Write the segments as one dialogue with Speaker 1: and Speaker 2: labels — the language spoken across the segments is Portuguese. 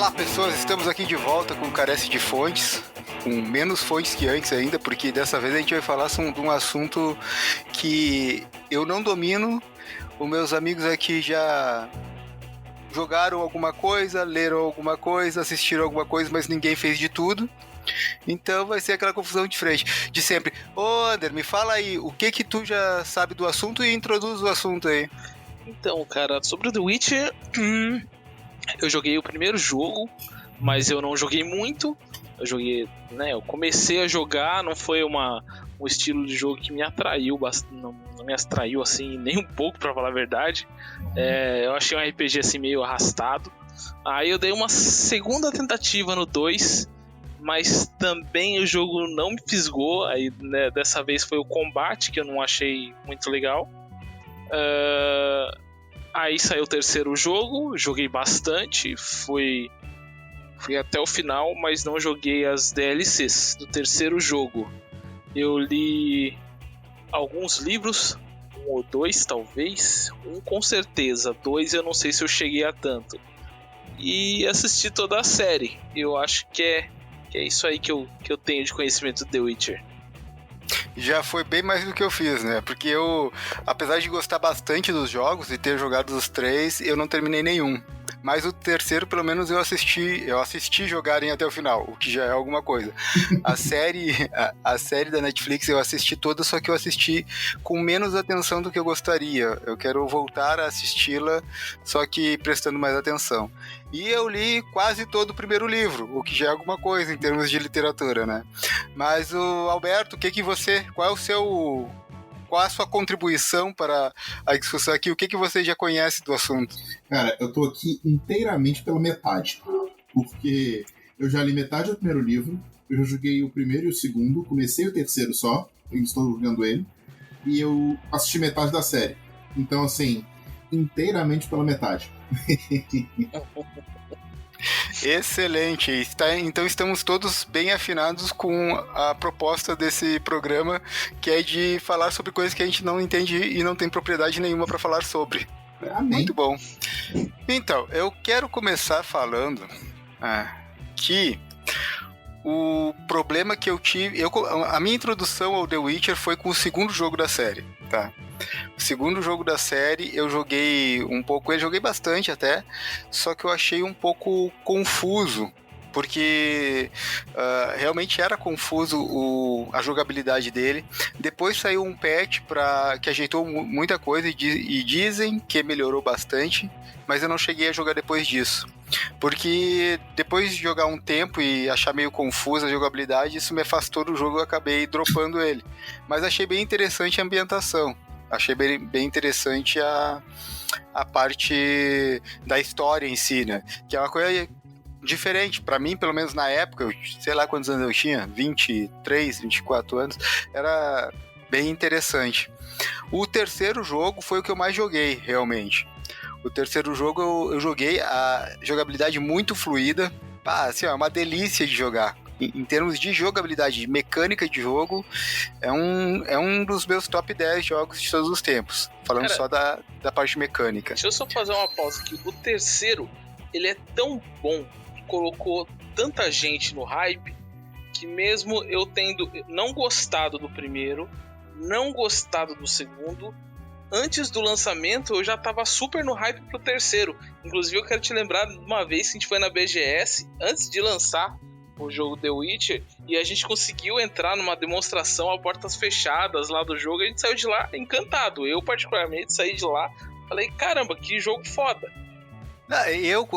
Speaker 1: Olá pessoas, estamos aqui de volta com Carece de Fontes, com menos fontes que antes ainda, porque dessa vez a gente vai falar de um assunto que eu não domino, os meus amigos aqui já jogaram alguma coisa, leram alguma coisa, assistiram alguma coisa, mas ninguém fez de tudo. Então vai ser aquela confusão de frente, de sempre. Ô Ander, me fala aí, o que tu já sabe do assunto e introduz o assunto aí.
Speaker 2: Então, cara, sobre o The Witcher, eu joguei o primeiro jogo, mas eu não joguei muito. Eu joguei, né? Eu comecei a jogar, não foi um estilo de jogo que me atraiu, não me atraiu assim nem um pouco, pra falar a verdade. Eu achei um RPG assim meio arrastado. Aí eu dei uma segunda tentativa no 2, mas também o jogo não me fisgou. Aí, né, dessa vez foi o combate que eu não achei muito legal. Aí saiu o terceiro jogo, joguei bastante, fui até o final, mas não joguei as DLCs do terceiro jogo. Eu li alguns livros, 1 ou 2 talvez, 1 com certeza, 2 eu não sei se eu cheguei a tanto. E assisti toda a série. Eu acho que é isso aí que eu tenho de conhecimento do The Witcher.
Speaker 1: Já foi bem mais do que eu fiz, né? Porque eu, apesar de gostar bastante dos jogos e ter jogado os 3, eu não terminei nenhum. Mas o terceiro, pelo menos, eu assisti jogarem até o final, o que já é alguma coisa. A série da Netflix eu assisti toda, só que eu assisti com menos atenção do que eu gostaria. Eu quero voltar a assisti-la, só que prestando mais atenção. E eu li quase todo o primeiro livro, o que já é alguma coisa em termos de literatura, né? Mas o Alberto, qual a sua contribuição para a discussão aqui? O que você já conhece do assunto?
Speaker 3: Cara, eu tô aqui inteiramente pela metade, porque eu já li metade do primeiro livro, eu já joguei o primeiro e o segundo, comecei o terceiro só, eu estou jogando ele, e eu assisti metade da série. Então, assim, inteiramente pela metade.
Speaker 1: Excelente, então estamos todos bem afinados com a proposta desse programa, que é de falar sobre coisas que a gente não entende e não tem propriedade nenhuma para falar sobre.
Speaker 3: Amém.
Speaker 1: Muito bom. Então, eu quero começar falando que o problema que eu tive... a minha introdução ao The Witcher foi com o segundo jogo da série, tá? O segundo jogo da série eu joguei um pouco, eu joguei bastante até, só que eu achei um pouco confuso, porque realmente era confuso a jogabilidade dele. Depois saiu um patch que ajeitou muita coisa e dizem que melhorou bastante, mas eu não cheguei a jogar depois disso. Porque depois de jogar um tempo e achar meio confusa a jogabilidade, isso me afastou do jogo e eu acabei dropando ele. Mas achei bem interessante a ambientação. Achei bem interessante a parte da história em si, né? Que é uma coisa diferente. Pra mim, pelo menos na época, eu sei lá quantos anos eu tinha, 23, 24 anos, era bem interessante. O terceiro jogo foi o que eu mais joguei, realmente. O terceiro jogo eu joguei a jogabilidade muito fluida. Assim, é uma delícia de jogar. Em termos de jogabilidade, de mecânica de jogo, é um dos meus top 10 jogos de todos os tempos. Falando, cara, só da parte mecânica.
Speaker 2: Deixa eu só fazer uma pausa aqui. O terceiro, ele é tão bom, colocou tanta gente no hype, que mesmo eu tendo não gostado do primeiro, não gostado do segundo, antes do lançamento eu já tava super no hype pro terceiro. Inclusive eu quero te lembrar de uma vez que a gente foi na BGS, antes de lançar o jogo The Witcher, e a gente conseguiu entrar numa demonstração a portas fechadas lá do jogo, e a gente saiu de lá encantado. Eu particularmente saí de lá, falei, caramba, que jogo foda.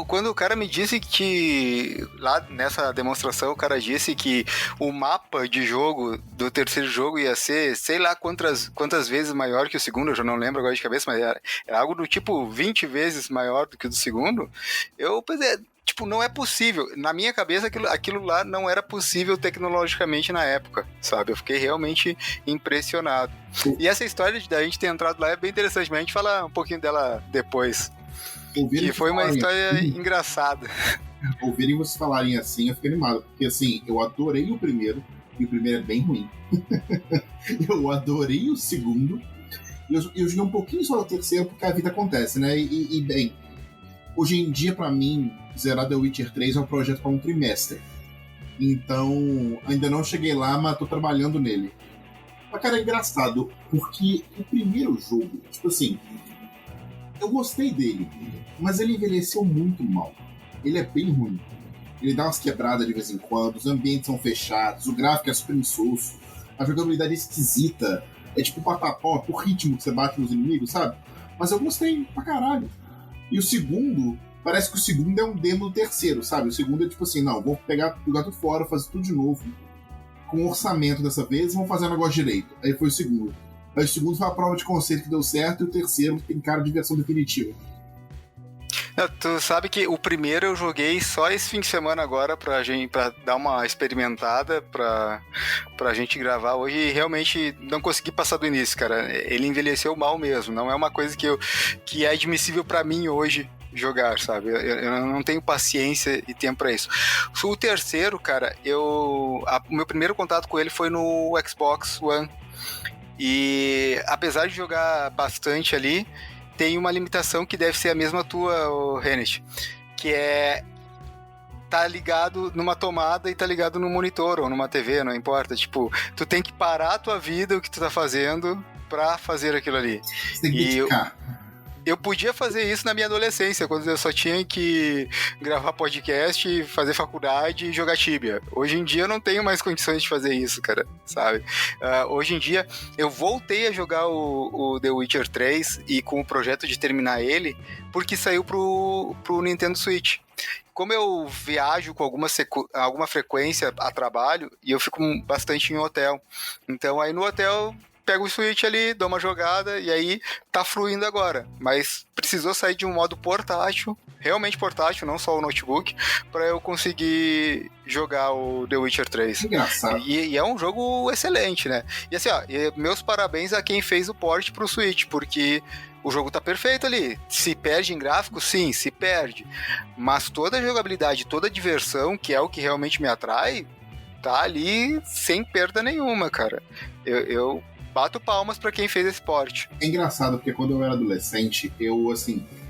Speaker 1: Quando o cara me disse que lá nessa demonstração o cara disse que o mapa de jogo do terceiro jogo ia ser sei lá quantas vezes maior que o segundo, eu já não lembro agora de cabeça, mas era algo do tipo 20 vezes maior do que o do segundo, eu pensei, tipo, não é possível. Na minha cabeça, aquilo lá não era possível tecnologicamente na época, sabe? Eu fiquei realmente impressionado. E essa história da gente ter entrado lá é bem interessante, mas a gente fala um pouquinho dela depois. Que foi uma história engraçada.
Speaker 3: Ouvirem vocês falarem assim, eu fiquei animado. Porque, assim, eu adorei o primeiro, e o primeiro é bem ruim. Eu adorei o segundo, e eu joguei um pouquinho só no terceiro, porque a vida acontece, né? E bem... hoje em dia, pra mim, zerar The Witcher 3 é um projeto para um trimestre. Então, ainda não cheguei lá, mas tô trabalhando nele. Mas, cara, é engraçado, porque o primeiro jogo, tipo assim, eu gostei dele, mas ele envelheceu muito mal. Ele é bem ruim. Ele dá umas quebradas de vez em quando, os ambientes são fechados, o gráfico é super insosso, a jogabilidade é esquisita, é tipo patapó, o ritmo que você bate nos inimigos, sabe? Mas eu gostei pra caralho. E o segundo, parece que o segundo é um demo do terceiro, sabe? O segundo é tipo assim, não, vou pegar o gato fora, fazer tudo de novo, com orçamento dessa vez, vamos fazer o negócio direito. Aí foi o segundo. Aí o segundo foi a prova de conceito que deu certo, e o terceiro tem cara de versão definitiva.
Speaker 1: Tu sabe que o primeiro eu joguei só esse fim de semana agora pra dar uma experimentada pra gente gravar hoje e realmente não consegui passar do início, cara. Ele envelheceu mal mesmo, não é uma coisa que é admissível pra mim hoje jogar, sabe? Eu não tenho paciência e tempo pra isso. O terceiro, cara, o meu primeiro contato com ele foi no Xbox One e apesar de jogar bastante ali, tem uma limitação que deve ser a mesma tua, Rennet, que é tá ligado numa tomada e tá ligado no monitor ou numa TV, não importa. Tipo, tu tem que parar a tua vida, o que tu tá fazendo, pra fazer aquilo ali.
Speaker 3: Você tem que dedicar.
Speaker 1: Eu podia fazer isso na minha adolescência, quando eu só tinha que gravar podcast, fazer faculdade e jogar Tibia. Hoje em dia eu não tenho mais condições de fazer isso, cara, sabe? Hoje em dia eu voltei a jogar o The Witcher 3 e com o projeto de terminar ele, porque saiu pro Nintendo Switch. Como eu viajo com alguma frequência a trabalho, e eu fico bastante em hotel. Então aí no hotel pego o Switch ali, dou uma jogada e aí tá fluindo agora. Mas precisou sair de um modo portátil, realmente portátil, não só o notebook, pra eu conseguir jogar o The Witcher 3.
Speaker 3: Engraçado.
Speaker 1: E é um jogo excelente, né? E assim, ó, meus parabéns a quem fez o port pro Switch, porque o jogo tá perfeito ali. Se perde em gráfico? Sim, se perde. Mas toda a jogabilidade, toda a diversão, que é o que realmente me atrai, tá ali sem perda nenhuma, cara. Eu bato palmas pra quem fez esse port.
Speaker 3: É engraçado, porque quando eu era adolescente, eu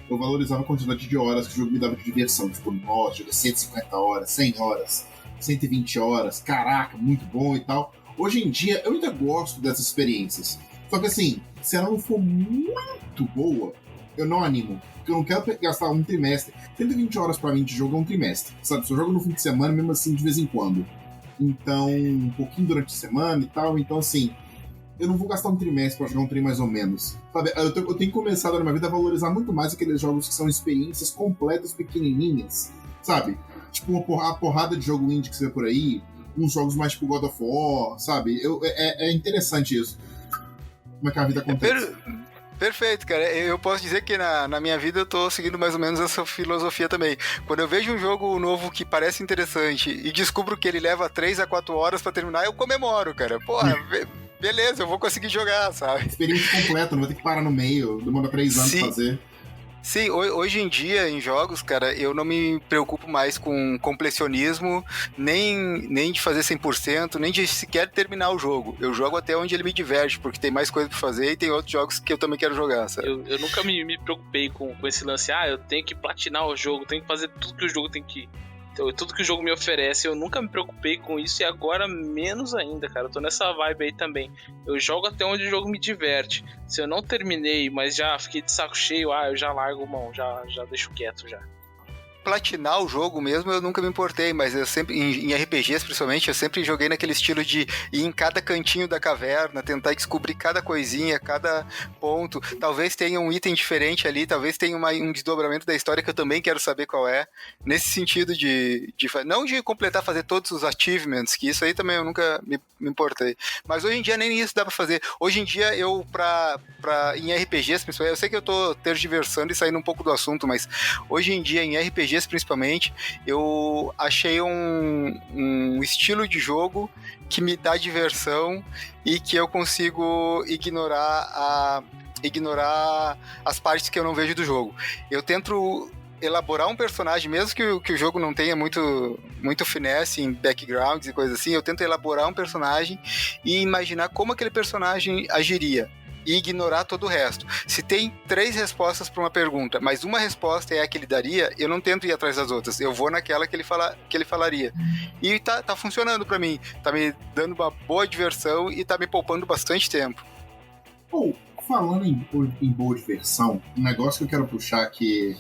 Speaker 3: valorizava a quantidade de horas que o jogo me dava de diversão. Tipo, nossa, joguei 150 horas, 100 horas, 120 horas, caraca, muito bom e tal. Hoje em dia, eu ainda gosto dessas experiências. Só que assim, se ela não for muito boa, eu não animo. Porque eu não quero gastar um trimestre. 120 horas pra mim de jogo é um trimestre, sabe? Se eu jogo no fim de semana, mesmo assim, de vez em quando. Então, um pouquinho durante a semana e tal. Então, assim, eu não vou gastar um trimestre pra jogar um trem mais ou menos. Sabe, eu tenho começado na minha vida a valorizar muito mais aqueles jogos que são experiências completas, pequenininhas, sabe? Tipo uma porrada de jogo indie que você vê por aí, uns jogos mais tipo God of War, sabe? É interessante isso. Como é que a vida acontece.
Speaker 1: Perfeito, cara. Eu posso dizer que na minha vida eu tô seguindo mais ou menos essa filosofia também. Quando eu vejo um jogo novo que parece interessante e descubro que ele leva 3 a 4 horas pra terminar, eu comemoro, cara. Porra, beleza, eu vou conseguir jogar, sabe?
Speaker 3: Experiência completa, não vou ter que parar no meio, demora 3 anos pra fazer.
Speaker 1: Sim, hoje em dia, em jogos, cara, eu não me preocupo mais com completionismo, nem de fazer 100%, nem de sequer terminar o jogo. Eu jogo até onde ele me diverte, porque tem mais coisa pra fazer e tem outros jogos que eu também quero jogar, sabe?
Speaker 2: Eu nunca me preocupei com esse lance, eu tenho que platinar o jogo, tenho que fazer tudo que o jogo tem que... Tudo que o jogo me oferece, eu nunca me preocupei com isso e agora menos ainda, cara. Eu tô nessa vibe aí também. Eu jogo até onde o jogo me diverte. Se eu não terminei, mas já fiquei de saco cheio, eu já largo mão, já deixo quieto já.
Speaker 1: Platinar o jogo mesmo eu nunca me importei, mas eu sempre, em RPGs principalmente, eu sempre joguei naquele estilo de ir em cada cantinho da caverna, tentar descobrir cada coisinha, cada ponto, talvez tenha um item diferente ali, talvez tenha um desdobramento da história que eu também quero saber qual é, nesse sentido não de completar, fazer todos os achievements, que isso aí também eu nunca me importei, mas hoje em dia nem isso dá pra fazer. Hoje em dia eu, em RPGs principalmente, eu sei que eu tô tergiversando e saindo um pouco do assunto, mas hoje em dia em RPGs principalmente, eu achei um estilo de jogo que me dá diversão e que eu consigo ignorar as partes que eu não vejo do jogo. Eu tento elaborar um personagem, mesmo que o jogo não tenha muito finesse em backgrounds e coisas assim, eu tento elaborar um personagem e imaginar como aquele personagem agiria. e ignorar todo o resto. Se tem 3 respostas para uma pergunta, mas uma resposta é a que ele daria, eu não tento ir atrás das outras. Eu vou naquela que ele falaria. E tá funcionando para mim. Tá me dando uma boa diversão e tá me poupando bastante tempo.
Speaker 3: Falando em boa diversão, um negócio que eu quero puxar que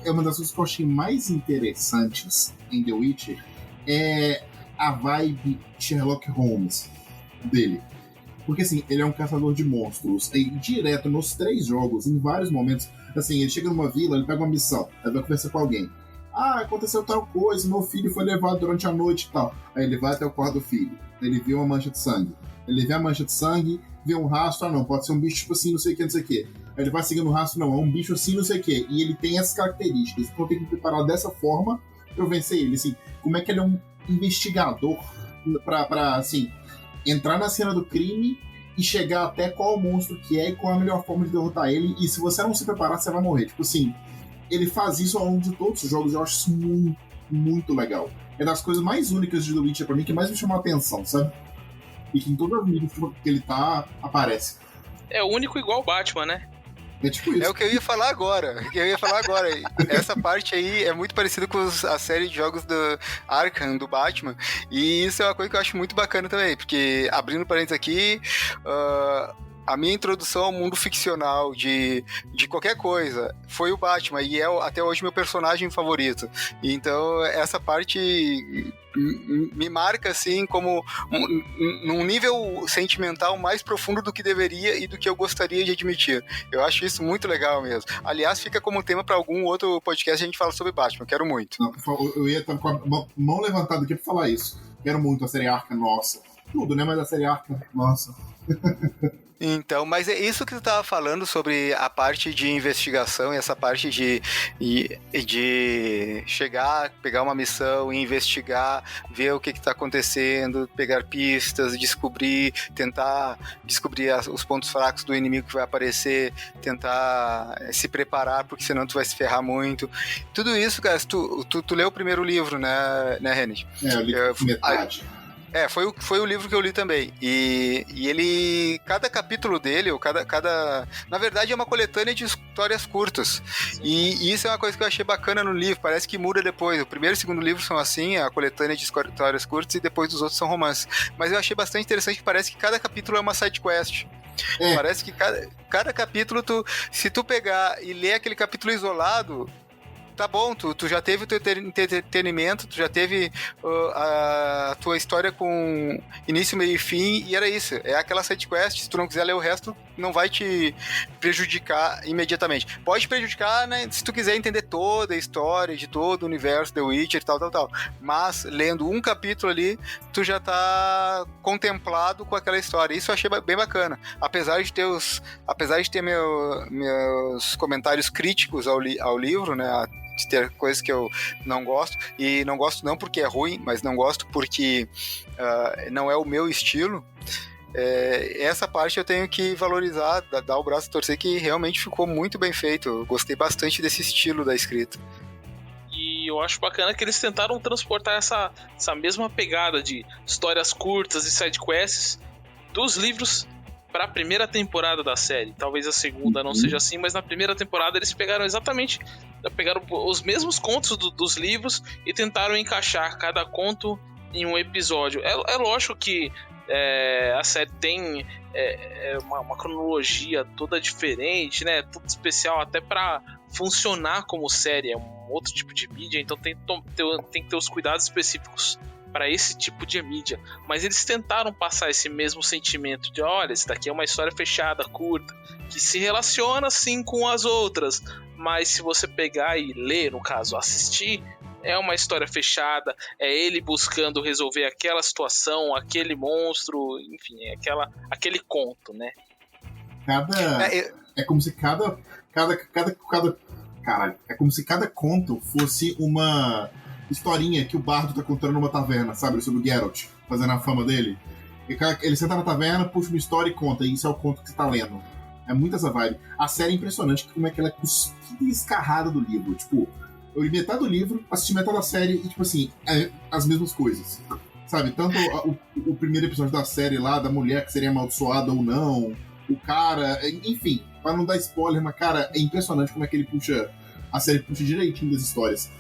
Speaker 3: é uma das coisas que eu achei mais interessantes em The Witcher é a vibe Sherlock Holmes dele. Porque, assim, ele é um caçador de monstros. E direto nos 3 jogos, em vários momentos, assim, ele chega numa vila, ele pega uma missão, aí vai conversar com alguém. Aconteceu tal coisa, meu filho foi levado durante a noite e tal. Aí ele vai até o quarto do filho. Ele vê uma mancha de sangue. Ele vê a mancha de sangue, vê um rastro, não, pode ser um bicho tipo assim, não sei o que, não sei o que. Aí ele vai seguindo o rastro, não, é um bicho assim, não sei o que. E ele tem essas características. Então eu tenho que me preparar dessa forma pra eu vencer ele. Assim, como é que ele é um investigador pra assim, entrar na cena do crime e chegar até qual o monstro que é e qual a melhor forma de derrotar ele. E se você não se preparar, você vai morrer. Tipo assim, ele faz isso ao longo de todos os jogos. Eu acho isso muito, muito legal. É das coisas mais únicas de The Witcher pra mim, que mais me chamou a atenção, sabe? E que em todas as mídias que ele tá, aparece.
Speaker 2: É o único igual o Batman, né?
Speaker 3: É tipo isso.
Speaker 1: É o que eu ia falar agora. Essa parte aí é muito parecida com a série de jogos do Arkham, do Batman. E isso é uma coisa que eu acho muito bacana também. Porque, abrindo parênteses aqui, a minha introdução ao mundo ficcional de qualquer coisa foi o Batman. E é até hoje meu personagem favorito. Então, essa parte me marca assim como num nível sentimental mais profundo do que deveria e do que eu gostaria de admitir. Eu acho isso muito legal mesmo. Aliás, fica como tema para algum outro podcast a gente fala sobre Batman. Quero muito.
Speaker 3: Não, eu ia estar com a mão levantada aqui para falar isso. Quero muito a série Arkham, nossa. Tudo, né? Mas a série Arkham, nossa.
Speaker 1: Então, mas é isso que tu estava falando sobre a parte de investigação e essa parte de chegar, pegar uma missão e investigar, ver o que está acontecendo, pegar pistas, tentar descobrir os pontos fracos do inimigo que vai aparecer, tentar se preparar, porque senão tu vai se ferrar muito. Tudo isso, cara, tu leu o primeiro livro, né René?
Speaker 3: Eu li metade.
Speaker 1: Foi o livro que eu li também. E ele... Cada capítulo dele, na verdade é uma coletânea de histórias curtas. E isso é uma coisa que eu achei bacana no livro. Parece que muda depois. O primeiro e o segundo livro são assim, a coletânea de histórias curtas, e depois os outros são romances. Mas eu achei bastante interessante que parece que cada capítulo é uma side quest. Parece que cada capítulo, se tu pegar e ler aquele capítulo isolado, tá bom, tu já teve o teu entretenimento, tu já teve a tua história com início, meio e fim, e era isso. É aquela side quest, se tu não quiser ler o resto, não vai te prejudicar imediatamente. Pode prejudicar, né, se tu quiser entender toda a história de todo o universo The Witcher e tal. Mas, lendo um capítulo ali, tu já tá contemplado com aquela história. Isso eu achei bem bacana. Apesar de ter meus comentários críticos ao livro, né, de ter coisas que eu não gosto, e não gosto não porque é ruim, mas não gosto porque não é o meu estilo. Essa parte eu tenho que valorizar, dar o braço a torcer, que realmente ficou muito bem feito. Eu gostei bastante desse estilo da escrita.
Speaker 2: E eu acho bacana que eles tentaram transportar essa mesma pegada de histórias curtas e sidequests dos livros para a primeira temporada da série. Talvez a segunda não seja assim, mas na primeira temporada eles pegaram os mesmos contos dos livros e tentaram encaixar cada conto em um episódio. É lógico que a série tem uma cronologia toda diferente, né? Tudo especial até para funcionar como série. É um outro tipo de mídia, então tem que ter os cuidados específicos para esse tipo de mídia. Mas eles tentaram passar esse mesmo sentimento de, olha, isso daqui é uma história fechada, curta, que se relaciona sim com as outras, mas se você pegar e ler, no caso, assistir, é uma história fechada, é ele buscando resolver aquela situação, aquele monstro, enfim, aquele conto, né?
Speaker 3: É como se é como se cada conto fosse uma historinha que o bardo tá contando numa taverna, sabe? Sobre o Geralt, fazendo a fama dele. Ele senta na taverna, puxa uma história e conta, e isso é o conto que você tá lendo. É muito essa vibe. A série é impressionante, como é que ela é cuspida e escarrada do livro. Tipo, eu li metade do livro, assisti metade da série e, tipo assim, as mesmas coisas. Sabe? Tanto o primeiro episódio da série lá, da mulher que seria amaldiçoada ou não, o cara, enfim, pra não dar spoiler, mas, cara, é impressionante como é que a série puxa direitinho das histórias.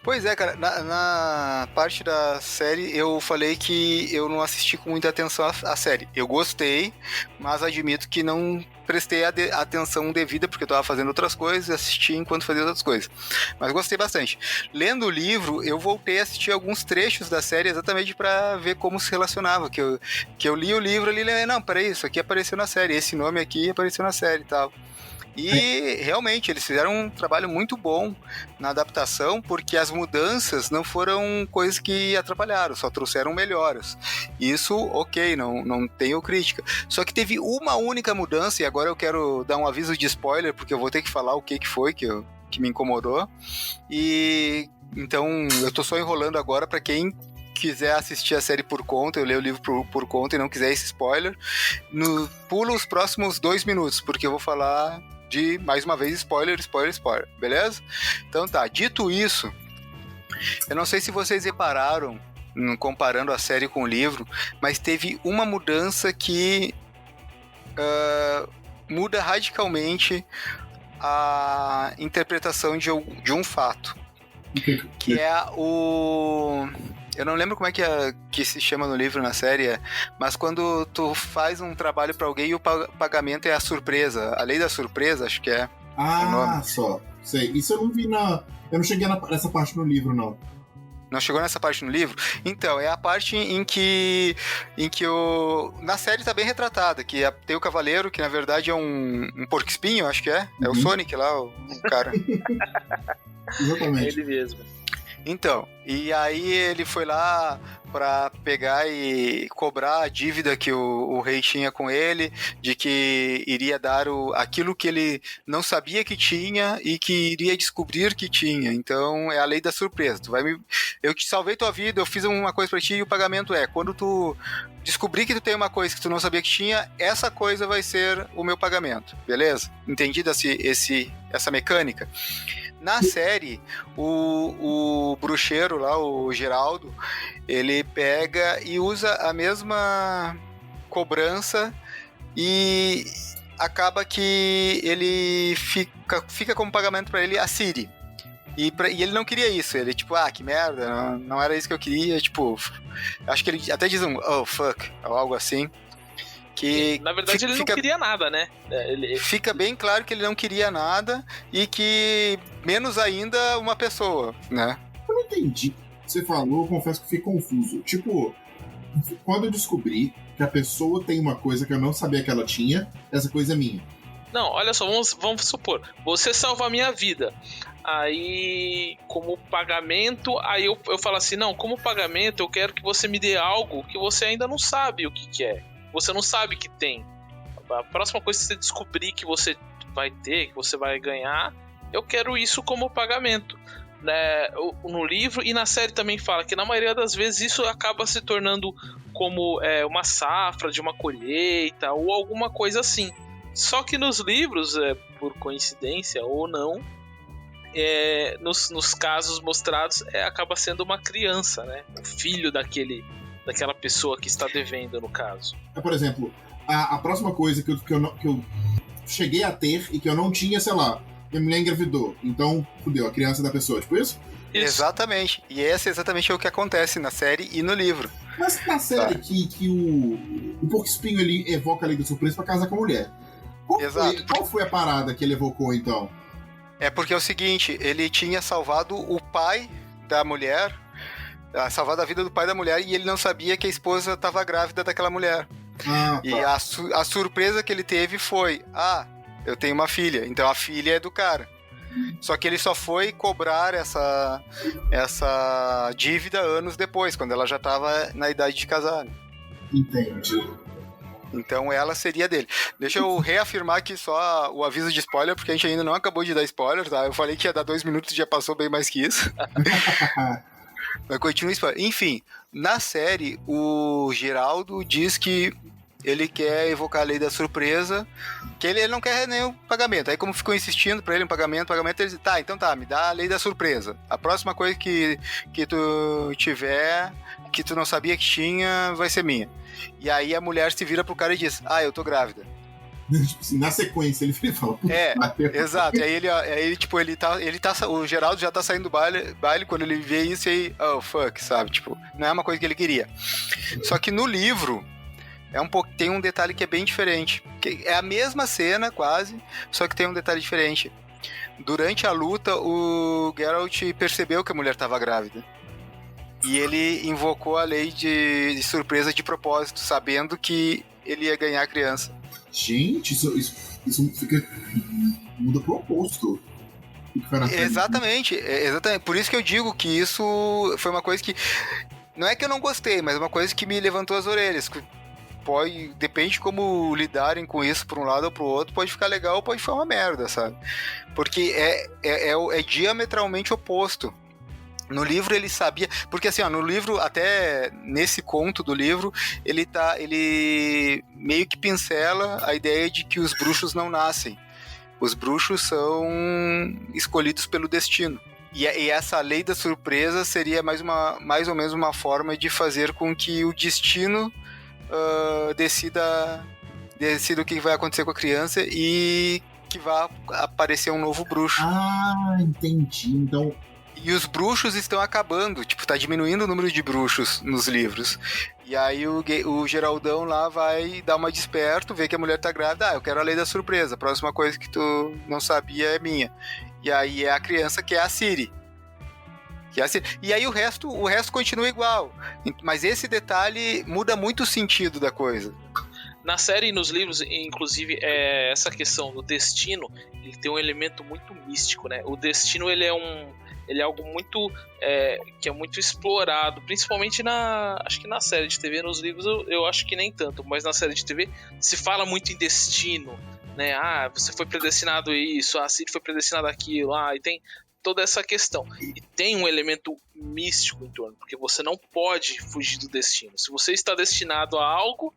Speaker 1: Pois é, cara, na parte da série eu falei que eu não assisti com muita atenção à série. Eu gostei, mas admito que não prestei a atenção devida, porque eu tava fazendo outras coisas e assisti enquanto fazia outras coisas. Mas gostei bastante. Lendo o livro, eu voltei a assistir alguns trechos da série exatamente pra ver como se relacionava. Que eu li o livro ali e não, peraí, isso aqui apareceu na série, esse nome aqui apareceu na série e tal. E realmente eles fizeram um trabalho muito bom na adaptação, porque as mudanças não foram coisas que atrapalharam, só trouxeram melhoras. Isso, ok, não tenho crítica. Só que teve uma única mudança, e agora eu quero dar um aviso de spoiler, porque eu vou ter que falar o que foi que me incomodou. E então eu tô só enrolando agora para quem quiser assistir a série por conta, eu leio o livro por conta e não quiser esse spoiler, pula os próximos 2 minutos, porque eu vou falar de, mais uma vez, spoiler, beleza? Então tá, dito isso, eu não sei se vocês repararam, comparando a série com o livro, mas teve uma mudança que muda radicalmente a interpretação de um fato, que é eu não lembro como é que se chama no livro, na série, mas quando tu faz um trabalho pra alguém e o pagamento é a surpresa. A lei da surpresa, acho que é.
Speaker 3: Ah, só. Sei. Isso eu não vi eu não cheguei nessa parte no livro, não.
Speaker 1: Não chegou nessa parte no livro? Então, é a parte em que na série tá bem retratada, que tem o cavaleiro, que na verdade é um porco-espinho, acho que é. É o Sonic lá, o cara.
Speaker 3: Exatamente.
Speaker 2: Ele mesmo.
Speaker 1: Então, e aí ele foi lá pra pegar e cobrar a dívida que o rei tinha com ele, de que iria dar aquilo que ele não sabia que tinha e que iria descobrir que tinha. Então, é a lei da surpresa. Eu te salvei tua vida, eu fiz uma coisa pra ti e o pagamento quando tu descobrir que tu tem uma coisa que tu não sabia que tinha, essa coisa vai ser o meu pagamento, beleza? Entendido essa mecânica? Na série, o bruxeiro lá, o Geraldo, ele pega e usa a mesma cobrança e acaba que ele fica como pagamento pra ele a Ciri. E ele não queria isso, ele tipo, que merda, não era isso que eu queria, tipo, acho que ele até diz oh fuck, ou algo assim. Que
Speaker 2: na verdade ele não queria nada, né?
Speaker 1: Fica bem claro que ele não queria nada e que menos ainda uma pessoa, né?
Speaker 3: Eu não entendi. Você falou, eu confesso que fiquei confuso. Tipo, quando eu descobri que a pessoa tem uma coisa que eu não sabia que ela tinha, essa coisa é minha.
Speaker 2: Não, olha só, vamos supor, você salva a minha vida. Aí, como pagamento, aí eu falo assim, não, como pagamento eu quero que você me dê algo que você ainda não sabe o que é. Você não sabe que tem. A próxima coisa que você descobrir que você vai ter, que você vai ganhar, eu quero isso como pagamento. Né? No livro e na série também fala que na maioria das vezes isso acaba se tornando como uma safra de uma colheita ou alguma coisa assim. Só que nos livros, por coincidência ou não, nos casos mostrados, acaba sendo uma criança, né? O filho daquela pessoa que está devendo, no caso.
Speaker 3: Por exemplo, a próxima coisa que eu cheguei a ter e que eu não tinha, sei lá, minha mulher engravidou, então fudeu, a criança da pessoa, tipo isso?
Speaker 1: Exatamente, e esse é exatamente o que acontece na série e no livro.
Speaker 3: Mas na série que o porco-espinho ele evoca a lei da surpresa pra casar com a mulher. Qual foi a parada que ele evocou, então?
Speaker 1: É porque é o seguinte, ele tinha salvado o pai da mulher, salvado a vida do pai da mulher, e ele não sabia que a esposa estava grávida daquela mulher. E a surpresa que ele teve foi, eu tenho uma filha, então a filha é do cara. Só que ele só foi cobrar essa dívida anos depois, quando ela já estava na idade de casar.
Speaker 3: Entendi.
Speaker 1: Então ela seria dele. Deixa eu reafirmar aqui só o aviso de spoiler, porque a gente ainda não acabou de dar spoiler, tá? Eu falei que ia dar 2 minutos e já passou bem mais que isso. Mas continua spoiler. Enfim, na série, o Geraldo diz que ele quer evocar a lei da surpresa, que ele não quer nenhum pagamento. Aí como ficou insistindo pra ele um pagamento, ele diz, então me dá a lei da surpresa. A próxima coisa que tu tiver, que tu não sabia que tinha, vai ser minha. E aí a mulher se vira pro cara e diz, eu tô grávida.
Speaker 3: Tipo assim, na sequência, ele fala...
Speaker 1: Exato. E aí o Geraldo já tá saindo do baile quando ele vê isso e aí, oh, fuck, sabe? Tipo, não é uma coisa que ele queria. Só que no livro, tem um detalhe que é bem diferente. Que é a mesma cena, quase, só que tem um detalhe diferente. Durante a luta, o Geralt percebeu que a mulher estava grávida. E ele invocou a lei de surpresa de propósito, sabendo que ele ia ganhar a criança.
Speaker 3: Gente, isso fica... muda pro oposto.
Speaker 1: Exatamente. Por isso que eu digo que isso foi uma coisa que... Não é que eu não gostei, mas é uma coisa que me levantou as orelhas. Depende de como lidarem com isso por um lado ou pro outro, pode ficar legal ou pode ficar uma merda, sabe? Porque é diametralmente oposto. No livro ele sabia, porque assim, no livro, até nesse conto do livro, ele meio que pincela a ideia de que os bruxos não nascem. Os bruxos são escolhidos pelo destino. E essa lei da surpresa seria mais ou menos uma forma de fazer com que o destino decida o que vai acontecer com a criança e que vai aparecer um novo bruxo.
Speaker 3: Ah, entendi. Então...
Speaker 1: E os bruxos estão acabando, tipo, tá diminuindo o número de bruxos nos livros. E aí o Geraldão lá vai dar uma desperto, vê que a mulher tá grávida, eu quero a lei da surpresa, a próxima coisa que tu não sabia é minha. E aí é a criança que é a Ciri. E aí o resto continua igual. Mas esse detalhe muda muito o sentido da coisa.
Speaker 2: Na série e nos livros, inclusive, essa questão do destino, ele tem um elemento muito místico, né? O destino, ele é algo muito que é muito explorado, principalmente acho que na série de TV. Nos livros eu acho que nem tanto, mas na série de TV se fala muito em destino, né? Você foi predestinado a isso, a Ciri foi predestinada aquilo, e tem toda essa questão. E tem um elemento místico em torno, porque você não pode fugir do destino. Se você está destinado a algo,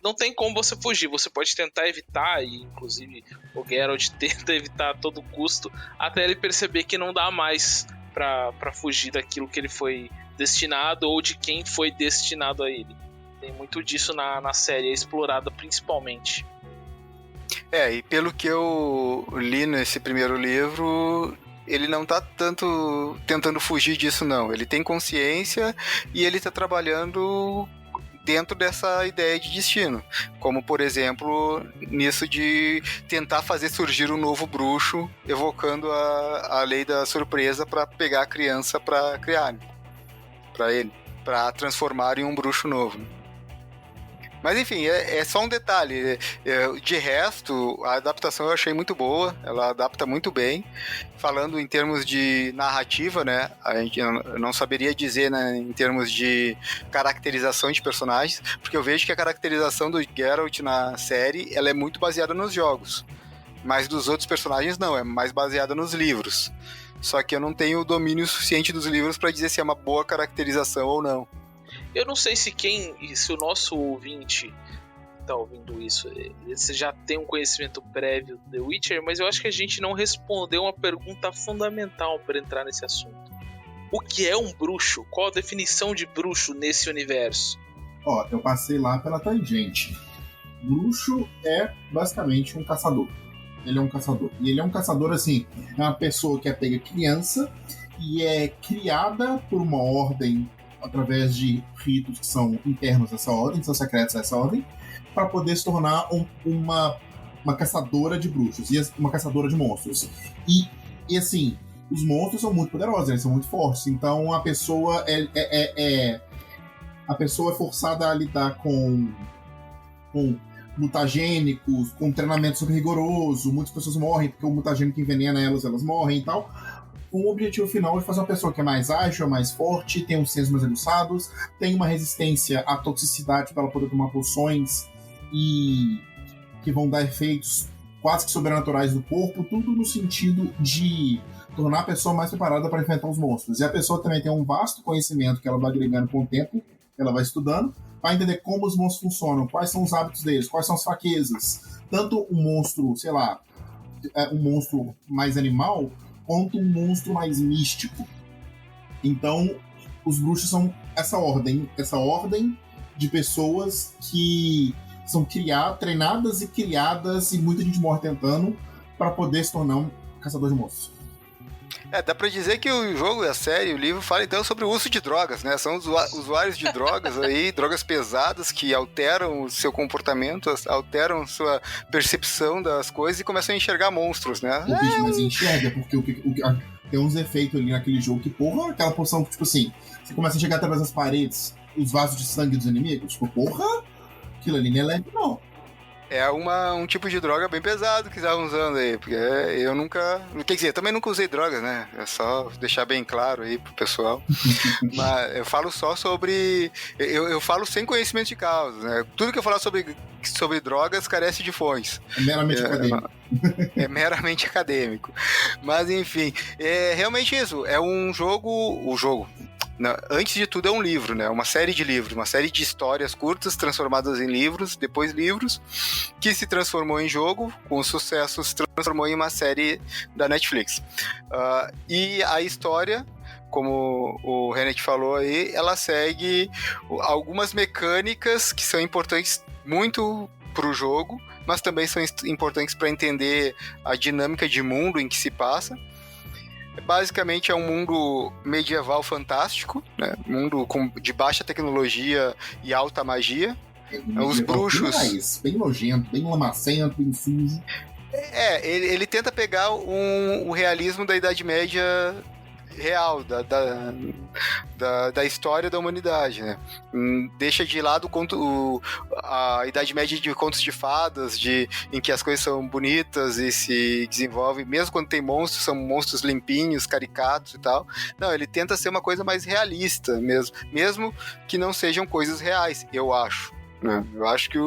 Speaker 2: não tem como você fugir. Você pode tentar evitar, e inclusive o Geralt tenta evitar a todo custo, até ele perceber que não dá mais pra fugir daquilo que ele foi destinado ou de quem foi destinado a ele. Tem muito disso na série, é explorada principalmente.
Speaker 1: E pelo que eu li nesse primeiro livro, ele não tá tanto tentando fugir disso, não. Ele tem consciência e ele tá trabalhando dentro dessa ideia de destino, como por exemplo nisso de tentar fazer surgir um novo bruxo, evocando a lei da surpresa para pegar a criança para criar para ele, para transformar em um bruxo novo. Mas enfim, é só um detalhe. De resto, a adaptação eu achei muito boa, ela adapta muito bem. Falando em termos de narrativa, né, eu não saberia dizer, né, em termos de caracterização de personagens, porque eu vejo que a caracterização do Geralt na série, ela é muito baseada nos jogos. Mas dos outros personagens não, é mais baseada nos livros. Só que eu não tenho o domínio suficiente dos livros para dizer se é uma boa caracterização ou não.
Speaker 2: Eu não sei se o nosso ouvinte tá ouvindo isso, você já tem um conhecimento prévio do The Witcher, mas eu acho que a gente não respondeu uma pergunta fundamental para entrar nesse assunto. O que é um bruxo? Qual a definição de bruxo nesse universo?
Speaker 3: Eu passei lá pela tangente. Bruxo é basicamente um caçador. Ele é um caçador. E ele é um caçador, assim, é uma pessoa que é pega criança e é criada por uma ordem através de ritos que são internos dessa ordem, são secretos dessa ordem, para poder se tornar uma caçadora de bruxos, e uma caçadora de monstros. E assim, os monstros são muito poderosos, eles são muito fortes, então a pessoa é forçada a lidar com mutagênicos, com treinamento super rigoroso, muitas pessoas morrem porque o mutagênico envenena elas morrem e tal, com o objetivo final de fazer uma pessoa que é mais ágil, mais forte, tem os sensos mais aguçados, tem uma resistência à toxicidade para ela poder tomar poções e que vão dar efeitos quase que sobrenaturais do corpo, tudo no sentido de tornar a pessoa mais preparada para enfrentar os monstros. E a pessoa também tem um vasto conhecimento que ela vai agregando com o tempo, ela vai estudando, para entender como os monstros funcionam, quais são os hábitos deles, quais são as fraquezas. Tanto um monstro, sei lá, um monstro mais animal, quanto um monstro mais místico. Então, os bruxos são essa ordem de pessoas que são treinadas e criadas, e muita gente morre tentando, para poder se tornar um caçador de monstros.
Speaker 1: Dá pra dizer que o jogo, a série, o livro fala então sobre o uso de drogas, né? São usuários de drogas aí, drogas pesadas que alteram o seu comportamento, alteram sua percepção das coisas e começam a enxergar monstros, né?
Speaker 3: O bicho mais enxerga, porque tem uns efeitos ali naquele jogo que, porra, aquela poção que, tipo assim, você começa a chegar através das paredes, os vasos de sangue dos inimigos, tipo, porra, aquilo ali não é leve, não.
Speaker 1: É um tipo de droga bem pesado que estavam usando aí, porque eu nunca... Quer dizer, eu também nunca usei drogas, né? É só deixar bem claro aí pro pessoal. Mas eu falo só sobre... Eu falo sem conhecimento de causa, né? Tudo que eu falar sobre drogas carece de fontes.
Speaker 3: É meramente acadêmico.
Speaker 1: É meramente acadêmico. Mas, enfim, é realmente isso. É um jogo... Antes de tudo é um livro, né? Uma série de livros, uma série de histórias curtas transformadas em livros, depois livros, que se transformou em jogo, com sucesso se transformou em uma série da Netflix. E a história, como o Renet falou aí, ela segue algumas mecânicas que são importantes muito para o jogo, mas também são importantes para entender a dinâmica de mundo em que se passa. Basicamente é um mundo medieval fantástico, né? Mundo de baixa tecnologia e alta magia. Os bruxos...
Speaker 3: Bem nojento, bem lamacento, bem sujo.
Speaker 1: Ele tenta pegar o realismo da Idade Média real, da história da humanidade, né? Deixa de lado a Idade Média de contos de fadas, em que as coisas são bonitas e se desenvolvem, mesmo quando tem monstros, são monstros limpinhos, caricatos e tal. Não, ele tenta ser uma coisa mais realista mesmo que não sejam coisas reais, eu acho. Eu acho que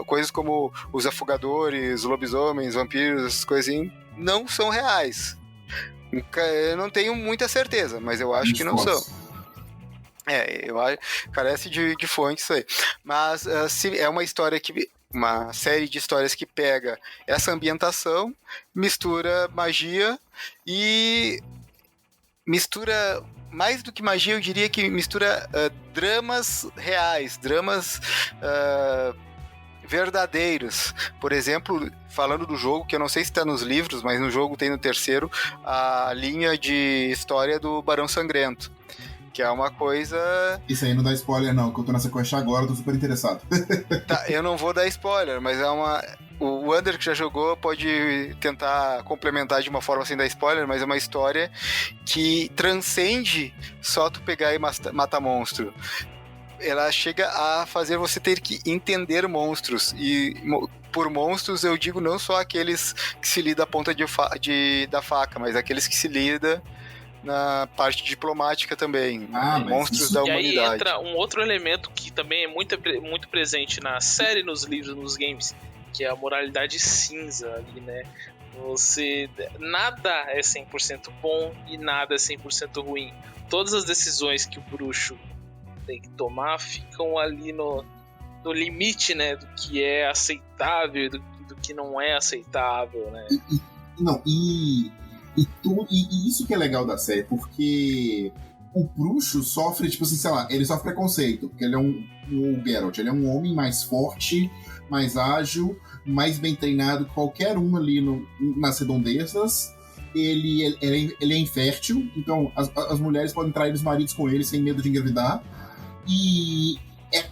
Speaker 1: coisas como os afogadores, lobisomens, vampiros, essas coisas assim, não são reais. Eu não tenho muita certeza, mas eu acho que não são. Eu acho carece de fontes isso aí. Mas é uma série de histórias que pega essa ambientação, mistura magia e mistura, mais do que magia, eu diria que mistura dramas reais, dramas verdadeiros. Por exemplo, falando do jogo, que eu não sei se está nos livros, mas no jogo tem no terceiro, a linha de história do Barão Sangrento, que é uma coisa...
Speaker 3: Isso aí não dá spoiler não, que eu tô nessa quest agora, eu tô super interessado.
Speaker 1: Tá, eu não vou dar spoiler, mas o Wander que já jogou pode tentar complementar de uma forma sem dar spoiler, mas é uma história que transcende só tu pegar e matar monstro. Ela chega a fazer você ter que entender monstros. E por monstros eu digo não só aqueles que se lidam à ponta da faca, mas aqueles que se lidam na parte diplomática também. Monstros da humanidade. E aí
Speaker 2: entra um outro elemento que também é muito, muito presente na série, nos livros, nos games, que é a moralidade cinza ali, né? Nada é 100% bom e nada é 100% ruim. Todas as decisões que o bruxo tem que tomar ficam ali no limite, né, do que é aceitável, do que não é aceitável, né?
Speaker 3: E isso que é legal da série, porque o bruxo sofre, tipo assim, sei lá, ele sofre preconceito, porque ele é o Geralt, ele é um homem mais forte, mais ágil, mais bem treinado que qualquer um ali nas redondezas. Ele é infértil, então as mulheres podem trair os maridos com ele sem medo de engravidar. E é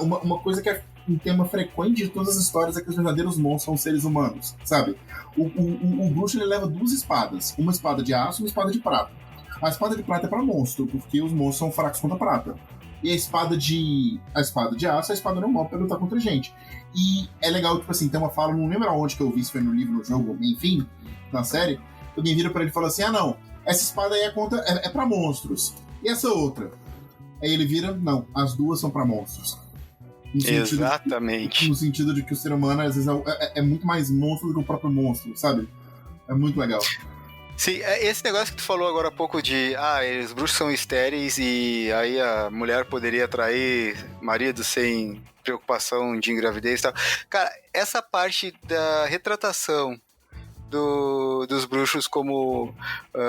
Speaker 3: uma coisa que é um tema frequente de todas as histórias é que os verdadeiros monstros são seres humanos, sabe? O bruxo ele leva 2 espadas, uma espada de aço e uma espada de prata. A espada de prata é pra monstro, porque os monstros são fracos contra prata. E a espada de aço é a espada normal pra lutar contra gente. E é legal, tipo assim, tem uma fala, não lembro aonde que eu vi, se foi no livro, no jogo, enfim, na série, alguém vira pra ele e fala assim, não, essa espada aí é pra monstros. E essa outra? Aí ele vira, não, as duas são pra monstros.
Speaker 1: Exatamente.
Speaker 3: No sentido de que o ser humano, às vezes, é muito mais monstro do que o próprio monstro, sabe? É muito legal.
Speaker 1: Sim, esse negócio que tu falou agora há pouco de os bruxos são estéreis e aí a mulher poderia atrair marido sem preocupação de engravidez e tal. Cara, essa parte da retratação dos bruxos como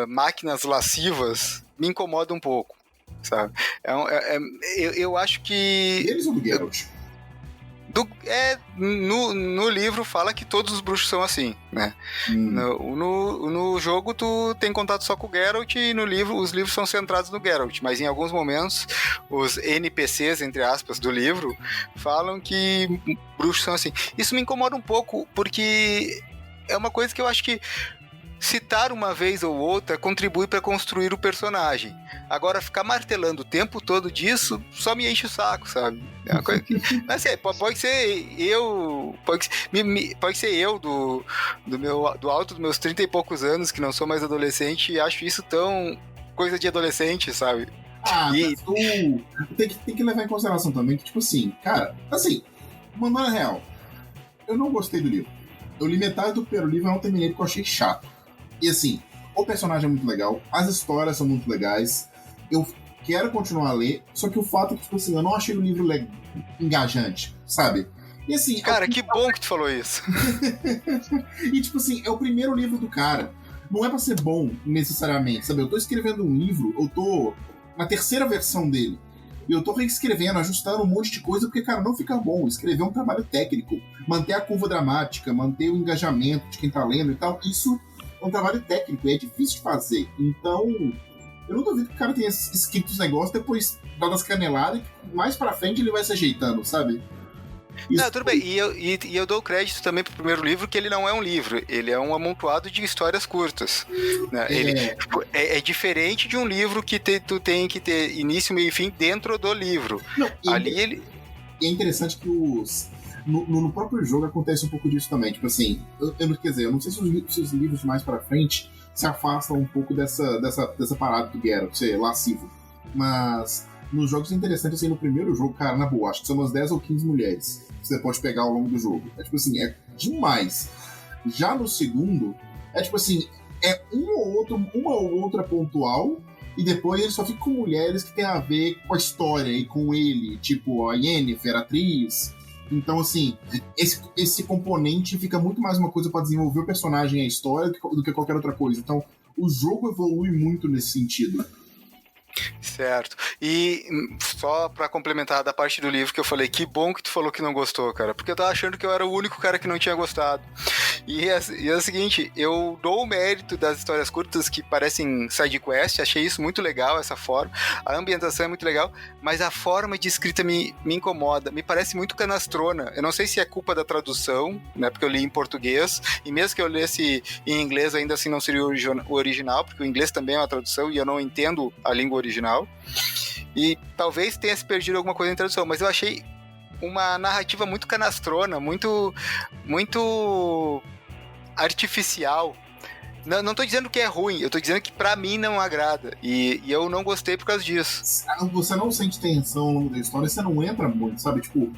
Speaker 1: máquinas lascivas me incomoda um pouco, sabe? Eu acho que...
Speaker 3: Eles ou do Geralt?
Speaker 1: No livro fala que todos os bruxos são assim, né? No jogo tu tem contato só com o Geralt e no livro, os livros são centrados no Geralt, mas em alguns momentos os NPCs, entre aspas, do livro falam que bruxos são assim. Isso me incomoda um pouco porque é uma coisa que eu acho que citar uma vez ou outra contribui para construir o personagem. Agora, ficar martelando o tempo todo disso só me enche o saco, sabe? É uma coisa que... Mas, assim, pode ser eu... Pode ser eu do alto dos meus 30 e poucos anos, que não sou mais adolescente, e acho isso tão coisa de adolescente, sabe?
Speaker 3: Mas tem que levar em consideração também que, tipo assim, cara, assim, mandando a real, eu não gostei do livro. Eu li metade do primeiro livro e não terminei porque eu achei chato. E assim, o personagem é muito legal, as histórias são muito legais, eu quero continuar a ler, só que o fato é que, tipo assim, eu não achei o livro engajante, sabe? E assim...
Speaker 1: Cara, que bom que tu falou isso.
Speaker 3: E tipo assim, é o primeiro livro do cara. Não é pra ser bom, necessariamente, sabe? Eu tô escrevendo um livro, eu tô na terceira versão dele. E eu tô reescrevendo, ajustando um monte de coisa, porque, cara, não fica bom. Escrever é um trabalho técnico. Manter a curva dramática, manter o engajamento de quem tá lendo e tal, isso é um trabalho técnico e é difícil de fazer. Então, eu não duvido que o cara tenha escrito os negócios, depois dado as caneladas, e mais pra frente ele vai se ajeitando, sabe?
Speaker 1: Isso. Não, tudo bem, e eu dou crédito também pro primeiro livro, que ele não é um livro, ele é um amontoado de histórias curtas, né? Ele é diferente de um livro que tu tem que ter início, meio e fim dentro do livro.
Speaker 3: Não,
Speaker 1: ali ele...
Speaker 3: E é interessante que no próprio jogo acontece um pouco disso também, tipo assim, quer dizer, eu não sei se os livros mais pra frente se afastam um pouco dessa parada do Geralt, ser lascivo, mas nos jogos é interessante, assim, no primeiro jogo, cara, na boa, acho que são umas 10 ou 15 mulheres que você pode pegar ao longo do jogo. É tipo assim, é demais. Já no segundo, é tipo assim, é uma ou outra pontual, e depois ele só fica com mulheres que tem a ver com a história e com ele, tipo a Yennefer, a atriz. Então, assim, esse componente fica muito mais uma coisa pra desenvolver o personagem e a história do que qualquer outra coisa. Então, o jogo evolui muito nesse sentido.
Speaker 1: Certo. E só pra complementar da parte do livro que eu falei, que bom que tu falou que não gostou, cara, porque eu tava achando que eu era o único cara que não tinha gostado. E é o seguinte, eu dou o mérito das histórias curtas que parecem side quest, achei isso muito legal, essa forma, a ambientação é muito legal, mas a forma de escrita me incomoda, me parece muito canastrona. Eu não sei se é culpa da tradução, né, porque eu li em português, e mesmo que eu lesse em inglês, ainda assim não seria o original, porque o inglês também é uma tradução e eu não entendo a língua original. E talvez tenha se perdido alguma coisa em tradução, mas eu achei uma narrativa muito canastrona, muito artificial. Não tô dizendo que é ruim, eu tô dizendo que pra mim não agrada, e eu não gostei por causa disso.
Speaker 3: Você não sente tensão ao longo da história, você não entra muito, sabe? Tipo,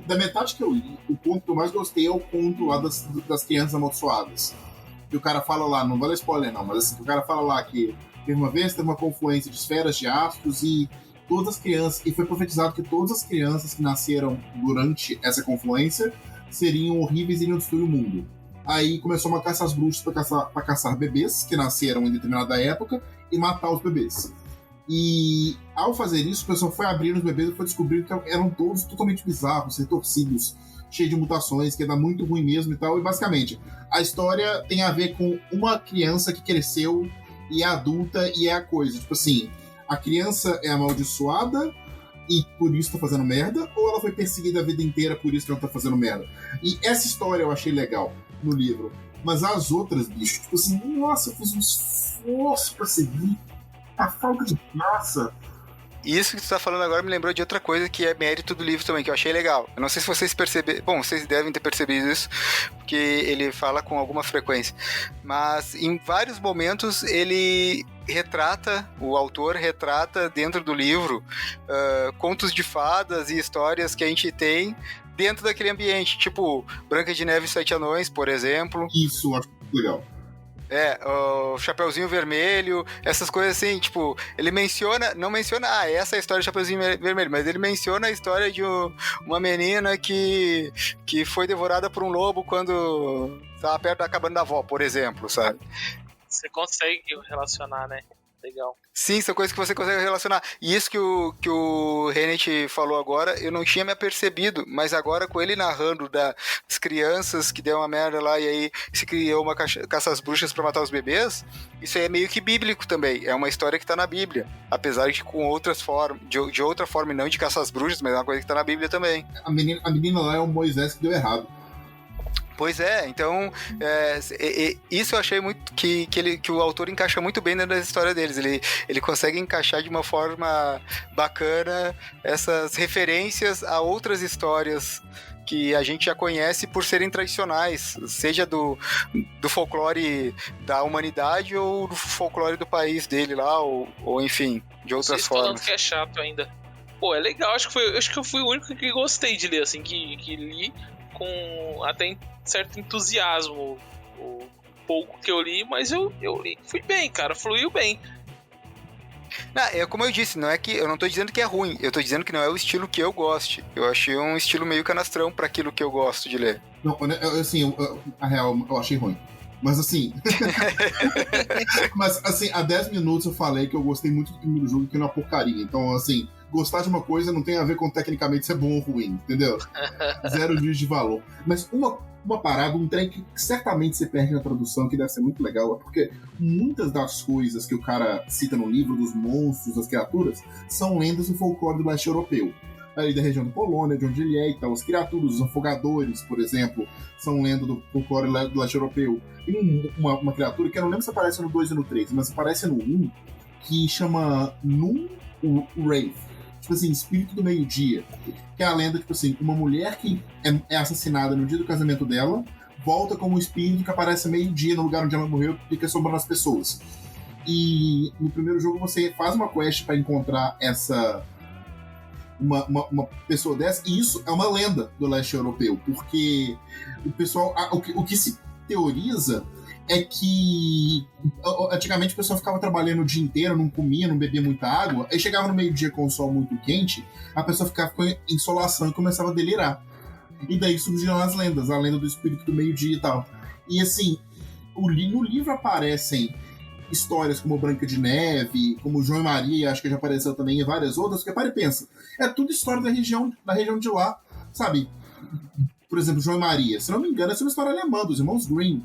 Speaker 3: da metade que eu li, o ponto que eu mais gostei é o ponto lá das crianças amaldiçoadas. Que o cara fala lá, não vale spoiler não, mas assim, o cara fala lá que uma vez teve uma confluência de esferas de astros e todas as crianças, e foi profetizado que todas as crianças que nasceram durante essa confluência seriam horríveis e iriam destruir o mundo. Aí começou uma caça às bruxas para caçar bebês que nasceram em determinada época e matar os bebês. E ao fazer isso, o pessoal foi abrindo os bebês e foi descobrindo que eram todos totalmente bizarros, retorcidos, cheios de mutações, que ia dar muito ruim mesmo e tal. E basicamente, a história tem a ver com uma criança que cresceu e é adulta e é a coisa. Tipo assim, a criança é amaldiçoada e por isso tá fazendo merda, ou ela foi perseguida a vida inteira por isso que ela tá fazendo merda. E essa história eu achei legal no livro. Mas as outras, bicho, tipo assim, nossa, eu fiz um esforço pra seguir. A falta de massa.
Speaker 1: Isso que tu tá falando agora me lembrou de outra coisa que é mérito do livro também, que eu achei legal. Eu não sei se vocês perceberam... Bom, vocês devem ter percebido isso, porque ele fala com alguma frequência. Mas em vários momentos ele retrata, o autor retrata dentro do livro contos de fadas e histórias que a gente tem dentro daquele ambiente. Tipo, Branca de Neve e Sete Anões, por exemplo.
Speaker 3: Isso, eu acho legal.
Speaker 1: O Chapeuzinho Vermelho, essas coisas assim, tipo, ele não menciona, essa é a história do Chapeuzinho Vermelho, mas ele menciona a história de uma menina que foi devorada por um lobo quando estava perto da cabana da avó, por exemplo, sabe?
Speaker 2: Você consegue relacionar, né? Legal.
Speaker 1: Sim, são coisas que você consegue relacionar. E isso que o Renet falou agora, eu não tinha me apercebido, mas agora com ele narrando das crianças que deu uma merda lá e aí se criou uma caça às bruxas pra matar os bebês, isso aí é meio que bíblico também. É uma história que tá na Bíblia. Apesar de com outras formas, de outra forma, e não de caça às bruxas, mas é uma coisa que tá na Bíblia também.
Speaker 3: A menina lá é o Moisés que deu errado.
Speaker 1: Pois é, então isso eu achei muito que o autor encaixa muito bem dentro da história deles. Ele consegue encaixar de uma forma bacana essas referências a outras histórias que a gente já conhece por serem tradicionais, seja do folclore da humanidade ou do folclore do país dele lá, ou enfim, de outras formas.
Speaker 2: Falando que é chato ainda. Pô, é legal, acho que eu fui o único que gostei de ler, assim, que li com até certo entusiasmo o pouco que eu li, mas eu li, fui bem, cara, fluiu bem.
Speaker 1: Não, como eu disse, não é que eu não tô dizendo que é ruim, eu tô dizendo que não é o estilo que eu goste. Eu achei um estilo meio canastrão pra aquilo que eu gosto de ler.
Speaker 3: Não, assim, a real, eu achei ruim. Mas assim. Mas assim, há 10 minutos eu falei que eu gostei muito do primeiro jogo, que é uma porcaria. Então, assim, gostar de uma coisa não tem a ver com tecnicamente ser bom ou ruim, entendeu? Zero juízo de valor. Mas uma parada, um trem que certamente você perde na tradução, que deve ser muito legal, é porque muitas das coisas que o cara cita no livro, dos monstros, das criaturas, são lendas do folclore do leste europeu. Ali da região da Polônia, de onde ele é e tal. As criaturas, os afogadores, por exemplo, são lenda do folclore do leste europeu. Tem uma criatura que eu não lembro se aparece no 2 e no 3, mas aparece no 1, que chama Nun Wraith. Tipo assim, espírito do meio-dia. Que é a lenda, tipo assim, uma mulher que é assassinada no dia do casamento dela, volta como um espírito que aparece meio-dia no lugar onde ela morreu e fica assombrando as pessoas. E no primeiro jogo você faz uma quest pra encontrar essa... Uma pessoa dessa, e isso é uma lenda do leste europeu, porque o pessoal, o que se teoriza é que antigamente o pessoal ficava trabalhando o dia inteiro, não comia, não bebia muita água, aí chegava no meio-dia com o sol muito quente, a pessoa ficava com insolação e começava a delirar. E daí surgiram as lendas, a lenda do espírito do meio-dia e tal. E assim, no livro aparecem histórias como Branca de Neve, como João e Maria, acho que já apareceu também, e várias outras, que para e pensa, é tudo história da região de lá, sabe? Por exemplo, João e Maria, se não me engano, essa é uma história alemã, dos irmãos Grimm,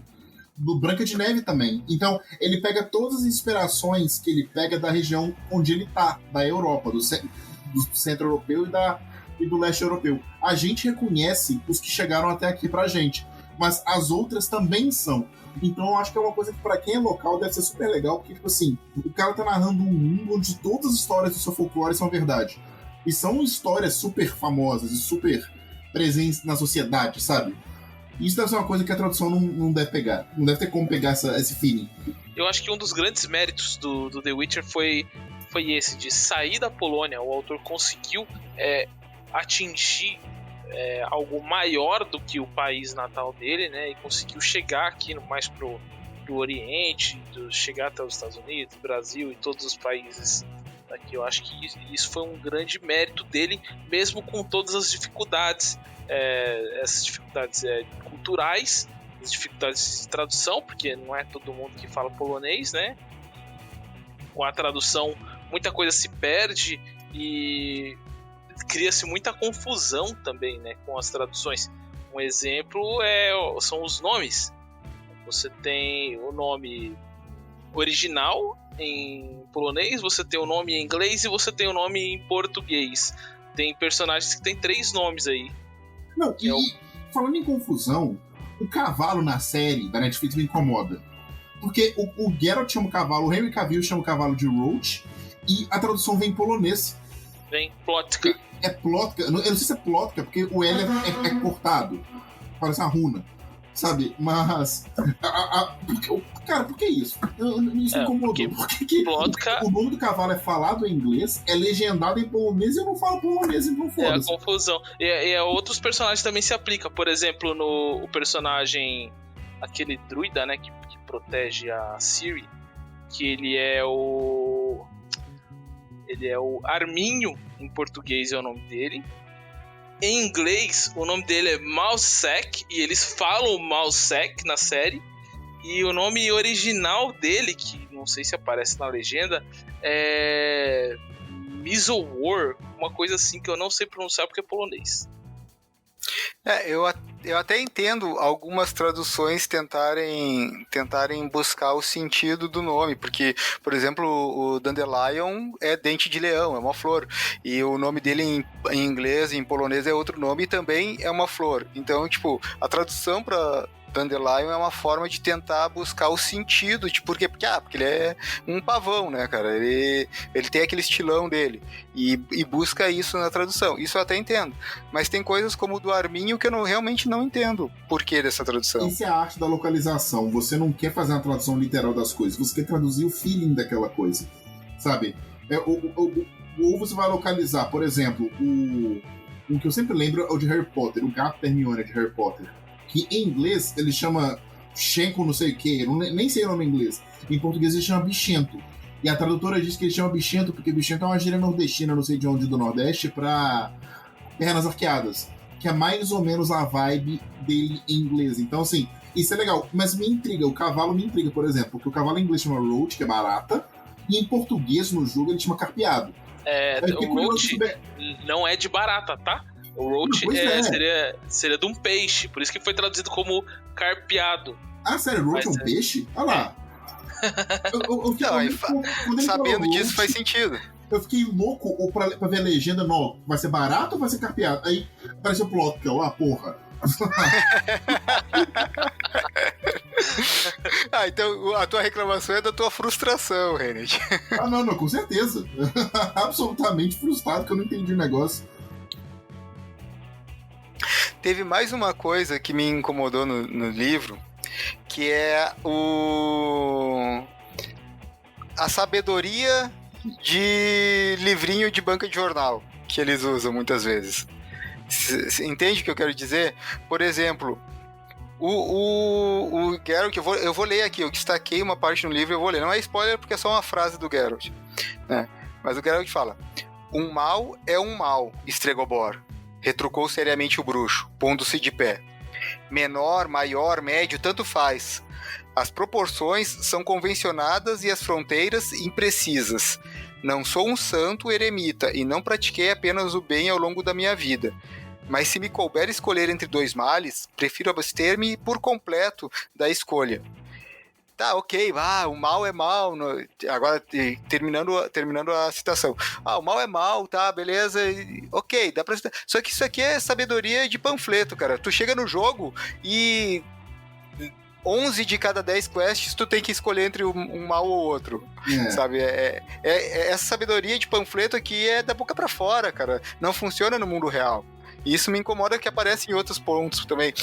Speaker 3: do Branca de Neve também. Então, ele pega todas as inspirações que ele pega da região onde ele tá, da Europa, do centro europeu e do leste europeu. A gente reconhece os que chegaram até aqui pra gente, mas as outras também são. Então eu acho que é uma coisa que pra quem é local deve ser super legal, porque, tipo assim, o cara tá narrando um mundo onde todas as histórias do seu folclore são verdade. E são histórias super famosas e super presentes na sociedade, sabe? Isso deve ser uma coisa que a tradução não deve pegar. Não deve ter como pegar esse feeling.
Speaker 2: Eu acho que um dos grandes méritos do The Witcher foi esse, de sair da Polônia. O autor conseguiu atingir algo maior do que o país natal dele, né? E conseguiu chegar aqui mais pro Oriente, chegar até os Estados Unidos, Brasil e todos os países daqui. Eu acho que isso foi um grande mérito dele, mesmo com todas as dificuldades, essas dificuldades culturais, as dificuldades de tradução, porque não é todo mundo que fala polonês, né? Com a tradução, muita coisa se perde e cria-se muita confusão também, né, com as traduções. Um exemplo são os nomes. Você tem o nome original em polonês, você tem o nome em inglês e você tem o nome em português. Tem personagens que tem 3 nomes aí.
Speaker 3: Não, falando em confusão, o cavalo na série da Netflix me incomoda. Porque o Geralt chama o cavalo, o Henry Cavill chama o cavalo de Roach, e a tradução vem em polonês.
Speaker 2: Vem Plotka.
Speaker 3: É Plotka, eu não sei se é Plotka, porque o L é cortado. Parece uma runa, sabe? Mas. Cara, por que isso? Isso me incomodou. Por que
Speaker 2: Plotka...
Speaker 3: o nome do cavalo é falado em inglês, é legendado em polonês e eu não falo polonês, então foda-se.
Speaker 2: É a confusão. E a outros personagens também se aplica. Por exemplo, o personagem, aquele druida, né, que protege a Ciri, que ele é o Arminho, em português é o nome dele. Em inglês, o nome dele é Mousesack, e eles falam Mousesack na série. E o nome original dele, que não sei se aparece na legenda, é Misowar, uma coisa assim que eu não sei pronunciar porque é polonês.
Speaker 1: Eu até entendo algumas traduções tentarem buscar o sentido do nome, porque, por exemplo, o Dandelion é dente de leão, é uma flor, e o nome dele em inglês e em polonês é outro nome e também é uma flor. Então, tipo, a tradução para Dandelion é uma forma de tentar buscar o sentido de por quê? Porque ele é um pavão, né, cara? Ele tem aquele estilão dele e busca isso na tradução. Isso eu até entendo. Mas tem coisas como o do Arminho que eu realmente não entendo o porquê dessa tradução.
Speaker 3: Isso é a arte da localização. Você não quer fazer uma tradução literal das coisas, você quer traduzir o feeling daquela coisa, sabe? Ou você vai localizar, por exemplo, o que eu sempre lembro é o de Harry Potter, o gato da Hermione de Harry Potter. Que em inglês ele chama Shenko não sei o que, nem sei o nome em inglês. Em português ele chama Bichento. E a tradutora diz que ele chama Bichento porque Bichento é uma gíria nordestina, não sei de onde, do Nordeste, pra pernas arqueadas. Que é mais ou menos a vibe dele em inglês. Então, assim, isso é legal. Mas me intriga, o cavalo me intriga, por exemplo. Porque o cavalo em inglês chama Roach, que é barata. E em português, no jogo, ele chama carpeado.
Speaker 2: O Roach não é de barata, tá? O Roach seria de um peixe, por isso que foi traduzido como carpeado.
Speaker 3: Ah, sério? Roach é um peixe? Olha lá.
Speaker 1: Sabendo disso faz sentido.
Speaker 3: Eu fiquei louco pra ver a legenda, não, vai ser barato ou vai ser carpeado? Aí apareceu o plot, que eu, porra.
Speaker 1: Então a tua reclamação é da tua frustração, Renate.
Speaker 3: Não, com certeza. Absolutamente frustrado que eu não entendi o negócio.
Speaker 1: Teve mais uma coisa que me incomodou no livro, que é a sabedoria de livrinho de banca de jornal que eles usam muitas vezes. Você entende o que eu quero dizer? Por exemplo, o Geralt, eu vou ler aqui, eu destaquei uma parte no livro, eu vou ler. Não é spoiler porque é só uma frase do Geralt, né? Mas o Geralt fala: um mal é um mal, Stregobor. Retrucou seriamente o bruxo, pondo-se de pé. Menor, maior, médio, tanto faz. As proporções são convencionadas e as fronteiras imprecisas. Não sou um santo eremita e não pratiquei apenas o bem ao longo da minha vida. Mas se me couber escolher entre dois males, prefiro abster-me por completo da escolha. Tá, ok, o mal é mal. Agora, terminando a citação. O mal é mal, tá, beleza. Ok, dá pra citar. Só que isso aqui é sabedoria de panfleto, cara. Tu chega no jogo e 11 de cada 10 quests tu tem que escolher entre um mal ou outro. Sabe? Essa sabedoria de panfleto aqui é da boca pra fora, cara. Não funciona no mundo real. E isso me incomoda que aparece em outros pontos também.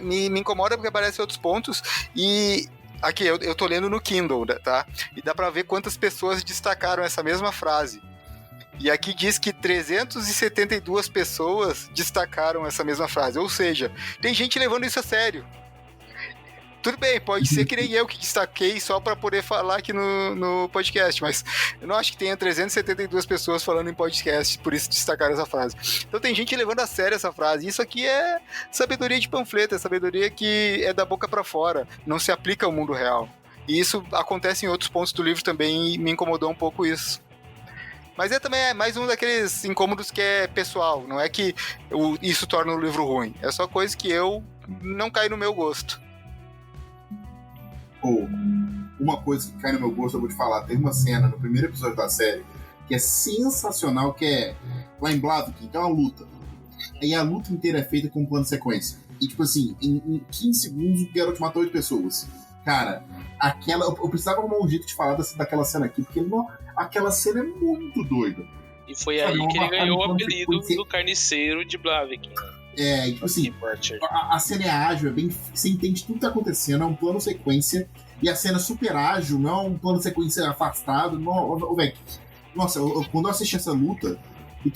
Speaker 1: Me incomoda porque aparece em outros pontos e... Aqui, eu tô lendo no Kindle, tá? E dá pra ver quantas pessoas destacaram essa mesma frase. E aqui diz que 372 pessoas destacaram essa mesma frase. Ou seja, tem gente levando isso a sério. Tudo bem, pode ser que nem eu que destaquei só para poder falar aqui no podcast, mas eu não acho que tenha 372 pessoas falando em podcast, por isso destacaram essa frase. Então tem gente levando a sério essa frase. Isso aqui é sabedoria de panfleto, é sabedoria que é da boca para fora, não se aplica ao mundo real. E isso acontece em outros pontos do livro também e me incomodou um pouco isso. Mas também é mais um daqueles incômodos que é pessoal, não é que isso torna o livro ruim, é só coisa que eu não cai no meu gosto.
Speaker 3: Uma coisa que cai no meu gosto, eu vou te falar. Tem uma cena no primeiro episódio da série que é sensacional, que é lá em Blaviken, que é uma luta. E a luta inteira é feita com um plano de sequência. E tipo assim, em 15 segundos o Geralt matou 8 pessoas. Cara, eu precisava arrumar um jeito de falar daquela cena aqui, porque aquela cena é muito doida.
Speaker 2: E foi aí que ele ganhou o apelido do carniceiro de Blaviken.
Speaker 3: Tipo assim, a cena é ágil, você entende tudo que tá acontecendo, é um plano sequência, e a cena é super ágil, não é um plano sequência afastado, velho. Nossa, quando eu assisti essa luta,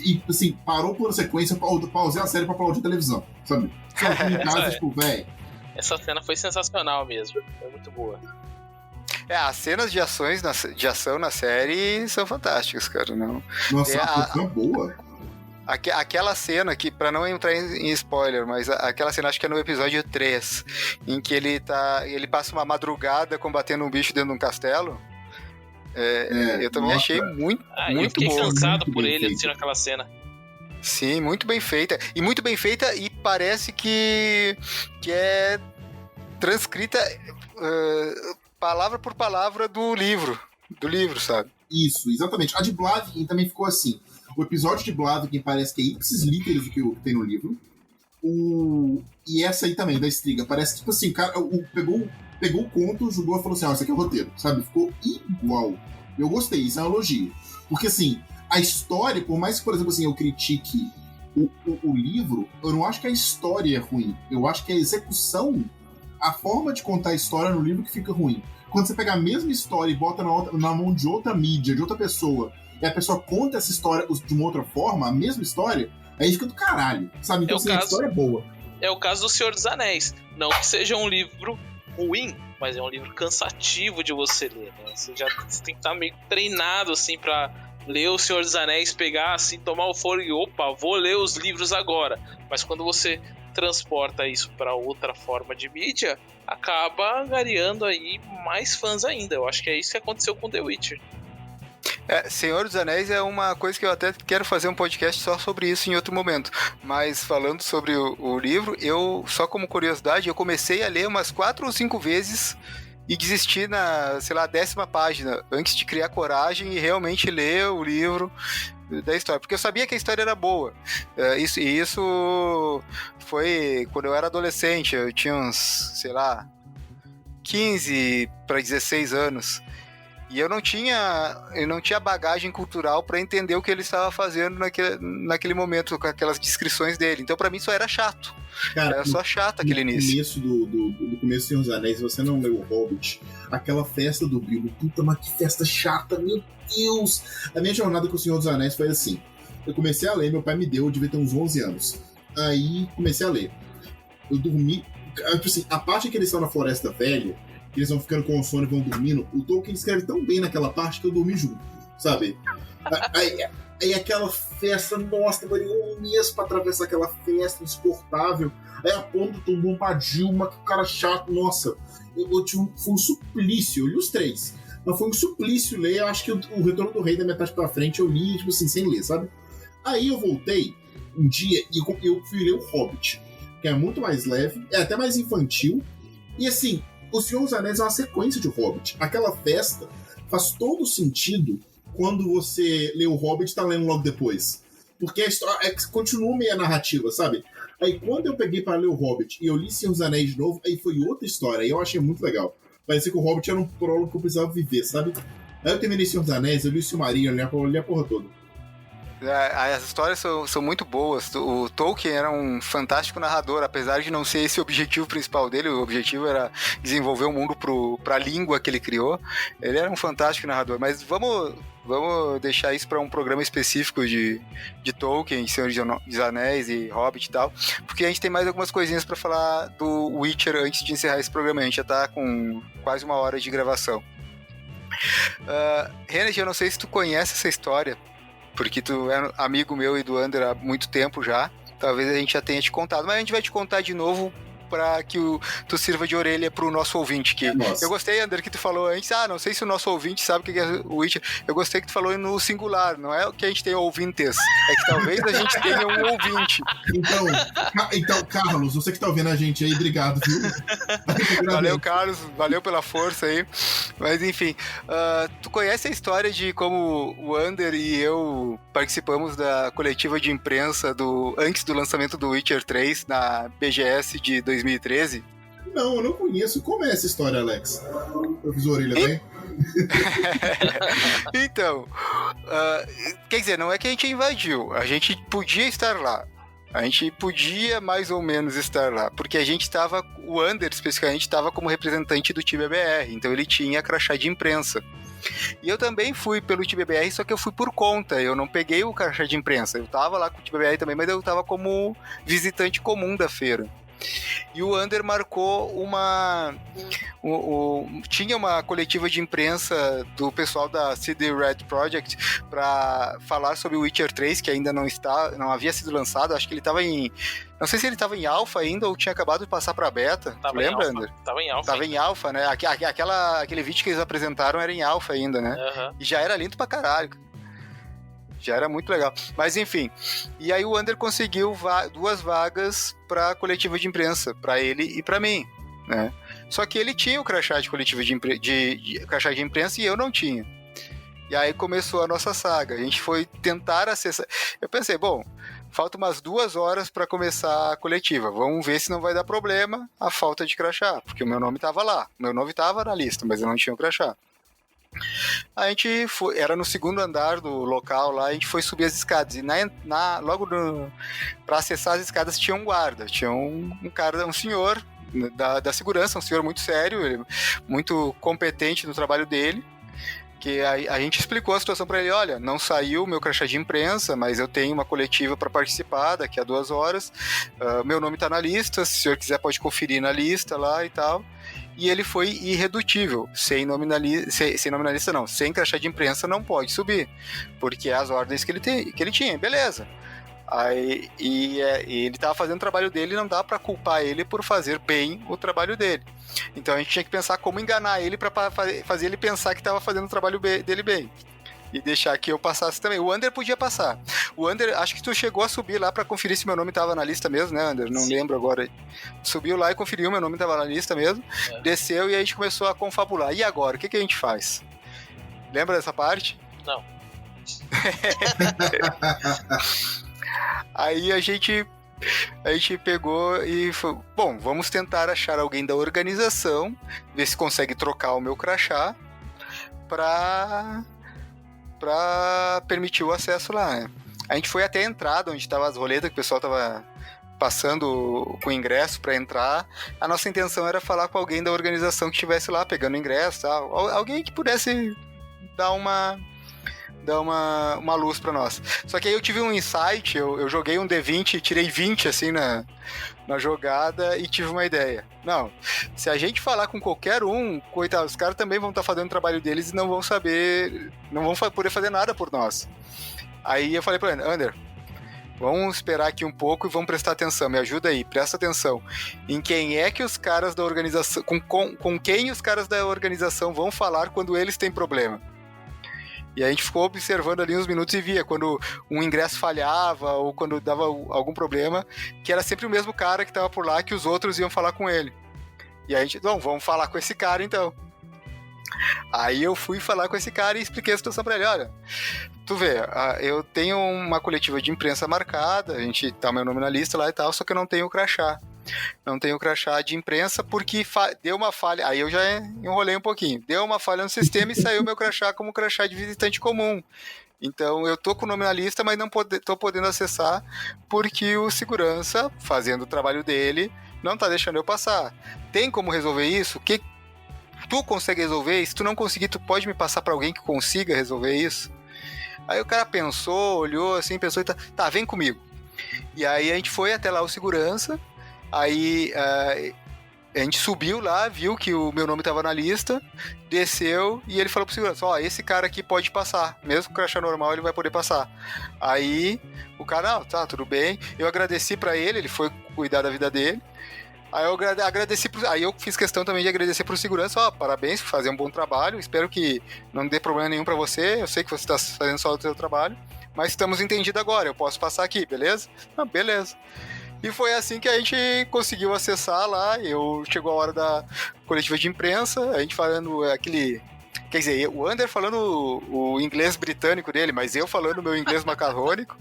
Speaker 3: e assim, parou o plano sequência, eu pausei a série pra aplaudir a televisão, sabe? Só em casa, tipo, velho.
Speaker 2: Essa cena foi sensacional mesmo, foi muito boa.
Speaker 1: As cenas de ação na série são fantásticas, cara. Não.
Speaker 3: Nossa, a atuação é boa.
Speaker 1: Aquela cena que, pra não entrar em spoiler, mas aquela cena acho que é no episódio 3, em que ele passa uma madrugada combatendo um bicho dentro de um castelo. Eu também achei muito
Speaker 2: eu fiquei
Speaker 1: boa.
Speaker 2: cansado por ele assistindo aquela cena.
Speaker 1: Sim, muito bem feita. E parece que é transcrita palavra por palavra do livro, sabe?
Speaker 3: Isso, exatamente. A de Blaviken também ficou assim. O episódio de Blaviken parece que é ipsis literis do que tem no livro. E essa aí também, da Striga, parece que, tipo assim, o cara pegou o conto, jogou e falou assim, isso aqui é o roteiro, sabe? Ficou igual. Eu gostei, isso é um elogio. Porque, assim, a história, por mais que, por exemplo, assim, eu critique o livro, eu não acho que a história é ruim. Eu acho que a execução, a forma de contar a história no livro que fica ruim. Quando você pega a mesma história e bota na mão de outra mídia, de outra pessoa, e a pessoa conta essa história de uma outra forma, a mesma história, aí fica do caralho, sabe? Então, a história é boa.
Speaker 2: É o caso do Senhor dos Anéis. Não que seja um livro ruim, mas é um livro cansativo de você ler, né? Você tem que estar meio treinado, assim, pra ler o Senhor dos Anéis, pegar, assim, tomar o fôlego e, opa, vou ler os livros agora. Mas quando você transporta isso para outra forma de mídia, acaba angariando aí mais fãs ainda. Eu acho que é isso que aconteceu com The Witcher.
Speaker 1: Senhor dos Anéis é uma coisa que eu até quero fazer um podcast só sobre isso em outro momento. Mas falando sobre o livro, eu, só como curiosidade, eu comecei a ler umas 4 ou 5 vezes e desisti na, sei lá, 10ª página, antes de criar coragem e realmente ler o livro da história, porque eu sabia que a história era boa. Isso foi quando eu era adolescente, eu tinha uns, sei lá, 15 para 16 anos. E eu não tinha bagagem cultural para entender o que ele estava fazendo naquele momento, com aquelas descrições dele. Então, para mim, só era chato.
Speaker 3: Cara,
Speaker 1: era só chato aquele início.
Speaker 3: Do começo do Senhor dos Anéis, se você não leu o Hobbit, aquela festa do Bilbo, puta, mas que festa chata, meu Deus! A minha jornada com o Senhor dos Anéis foi assim. Eu comecei a ler, meu pai me deu, eu devia ter uns 11 anos. Aí, comecei a ler. Eu dormi... Tipo assim, a parte que eles estão na Floresta Velha, que eles vão ficando com sono e vão dormindo, o Tolkien escreve tão bem naquela parte que eu dormi junto, sabe? Aí aquela festa, nossa, demorei um mês pra atravessar aquela festa insuportável. Aí a ponta do Bombadil, uma cara chato, nossa. Foi um suplício, eu li os 3. Mas foi um suplício ler, eu acho que o Retorno do Rei da metade pra frente eu li, tipo assim, sem ler, sabe? Aí eu voltei um dia e eu fui ler o Hobbit, que é muito mais leve, é até mais infantil, e assim, O Senhor dos Anéis é uma sequência de Hobbit. Aquela festa faz todo sentido quando você lê o Hobbit e tá lendo logo depois. Porque a história continua meio a narrativa, sabe? Aí quando eu peguei pra ler o Hobbit e eu li Senhor dos Anéis de novo, aí foi outra história. Aí eu achei muito legal. Parecia que o Hobbit era um prólogo que eu precisava viver, sabe? Aí eu terminei Senhor dos Anéis, eu li o Silmarillion, eu li a porra toda.
Speaker 1: As histórias são muito boas. O Tolkien era um fantástico narrador, apesar de não ser esse o objetivo principal dele. O objetivo era desenvolver o mundo para a língua que ele criou. Ele era um fantástico narrador. Mas vamos deixar isso para um programa específico de Tolkien, Senhor dos Anéis e Hobbit e tal, porque a gente tem mais algumas coisinhas para falar do Witcher antes de encerrar esse programa. A gente já tá com quase 1 hora de gravação. René, eu não sei se tu conhece essa história, porque tu é amigo meu e do Ander há muito tempo já. Talvez a gente já tenha te contado, mas a gente vai te contar de novo para que tu sirva de orelha pro nosso ouvinte. Que eu gostei, Ander, que tu falou antes. Não sei se o nosso ouvinte sabe o que é o Witcher. Eu gostei que tu falou no singular, não é o que a gente tem ouvintes. É que talvez a gente tenha um ouvinte.
Speaker 3: Então, Carlos, você que tá ouvindo a gente aí, obrigado, viu?
Speaker 1: Valeu, Carlos, valeu pela força aí. Mas enfim, tu conhece a história de como o Ander e eu participamos da coletiva de imprensa antes do lançamento do Witcher 3 na BGS de 2013?
Speaker 3: Não, eu não conheço. Como é essa história, Alex? Eu fiz a orelha bem?
Speaker 1: Então, quer dizer, não é que a gente invadiu, a gente podia estar lá. A gente podia mais ou menos estar lá, porque a gente estava, o Ander especificamente estava como representante do TBBR, então ele tinha crachá de imprensa. E eu também fui pelo TBBR, só que eu fui por conta, eu não peguei o crachá de imprensa, eu estava lá com o TBBR também, mas eu estava como visitante comum da feira. E o Ander marcou tinha uma coletiva de imprensa do pessoal da CD Red Project para falar sobre o Witcher 3, que ainda não havia sido lançado. Acho que ele estava não sei se ele estava em alfa ainda ou tinha acabado de passar para beta. Lembra, Ander?
Speaker 2: Tava em alfa.
Speaker 1: Tava em alfa, né? Aquele vídeo que eles apresentaram era em alfa ainda, né?
Speaker 2: Uhum.
Speaker 1: E já era lindo pra caralho. Já era muito legal. Mas enfim. E aí o Ander conseguiu 2 vagas pra coletiva de imprensa, pra ele e pra mim, né? Só que ele tinha o crachá de coletiva de crachá de imprensa e eu não tinha. E aí começou a nossa saga. A gente foi tentar acessar. Eu pensei, bom, falta umas 2 horas pra começar a coletiva. Vamos ver se não vai dar problema a falta de crachá, porque o meu nome tava lá. O meu nome tava na lista, mas eu não tinha o crachá. A gente foi, era no 2º andar do local lá, a gente foi subir as escadas. E logo para acessar as escadas tinha um guarda, tinha um cara, um senhor da segurança, um senhor muito sério, muito competente no trabalho dele. Que a gente explicou a situação para ele: olha, não saiu o meu crachá de imprensa, mas eu tenho uma coletiva para participar daqui a 2 horas. Meu nome está na lista, se o senhor quiser pode conferir na lista lá e tal. E ele foi irredutível, sem nominalista não, sem crachá de imprensa não pode subir, porque é as ordens que ele tinha, beleza. Aí, ele estava fazendo o trabalho dele e não dá para culpar ele por fazer bem o trabalho dele. Então a gente tinha que pensar como enganar ele para fazer ele pensar que estava fazendo o trabalho dele bem. E deixar que eu passasse também. O Ander podia passar. O Ander, acho que tu chegou a subir lá pra conferir se meu nome tava na lista mesmo, né, Ander? Não lembro agora. Subiu lá e conferiu, meu nome tava na lista mesmo. Desceu e aí a gente começou a confabular. E agora? O que a gente faz? Lembra dessa parte?
Speaker 2: Não.
Speaker 1: Aí a gente pegou e falou: bom, vamos tentar achar alguém da organização, ver se consegue trocar o meu crachá pra permitir o acesso lá, né? A gente foi até a entrada, onde estavam as roletas, que o pessoal tava passando com o ingresso para entrar. A nossa intenção era falar com alguém da organização que estivesse lá pegando o ingresso, tal. Alguém que pudesse dar uma luz para nós. Só que aí eu tive um insight, eu joguei um D20 e tirei 20 assim na jogada e tive uma ideia. Não, se a gente falar com qualquer um, coitado, os caras também vão estar fazendo o trabalho deles e não vão poder fazer nada por nós. Aí eu falei para ele: Ander, vamos esperar aqui um pouco e vamos prestar atenção, me ajuda aí, presta atenção em quem é que os caras da organização, com quem os caras da organização vão falar quando eles têm problema. E a gente ficou observando ali uns minutos e via quando um ingresso falhava ou quando dava algum problema, que era sempre o mesmo cara que estava por lá, que os outros iam falar com ele. E aí a gente, bom, vamos falar com esse cara então. Aí eu fui falar com esse cara e expliquei a situação pra ele: olha, tu vê, eu tenho uma coletiva de imprensa marcada, a gente tá meu nome na lista lá e tal, só que eu não tenho crachá. Não tenho crachá de imprensa porque deu uma falha. Aí eu já enrolei um pouquinho. Deu uma falha no sistema e saiu meu crachá como crachá de visitante comum. Então eu tô com o nome na lista, mas não tô podendo acessar porque o segurança, fazendo o trabalho dele, não tá deixando eu passar. Tem como resolver isso? Que tu consegue resolver? Se tu não conseguir, tu pode me passar para alguém que consiga resolver isso? Aí o cara pensou, olhou assim, pensou e tá, vem comigo. E aí a gente foi até lá o segurança. Aí a gente subiu lá, viu que o meu nome estava na lista, desceu e ele falou pro segurança: ó, esse cara aqui pode passar, mesmo com o crachá normal ele vai poder passar. Aí o cara, não, tá, tudo bem. Eu agradeci para ele foi cuidar da vida dele. Aí eu agradeci, aí eu fiz questão também de agradecer pro segurança: ó, parabéns por fazer um bom trabalho, espero que não dê problema nenhum para você, eu sei que você tá fazendo só o seu trabalho, mas estamos entendidos agora, eu posso passar aqui, beleza? Ah, beleza. E foi assim que a gente conseguiu acessar lá. Chegou a hora da coletiva de imprensa, a gente falando aquele... Quer dizer, o Ander falando o inglês britânico dele, mas eu falando o meu inglês macarrônico.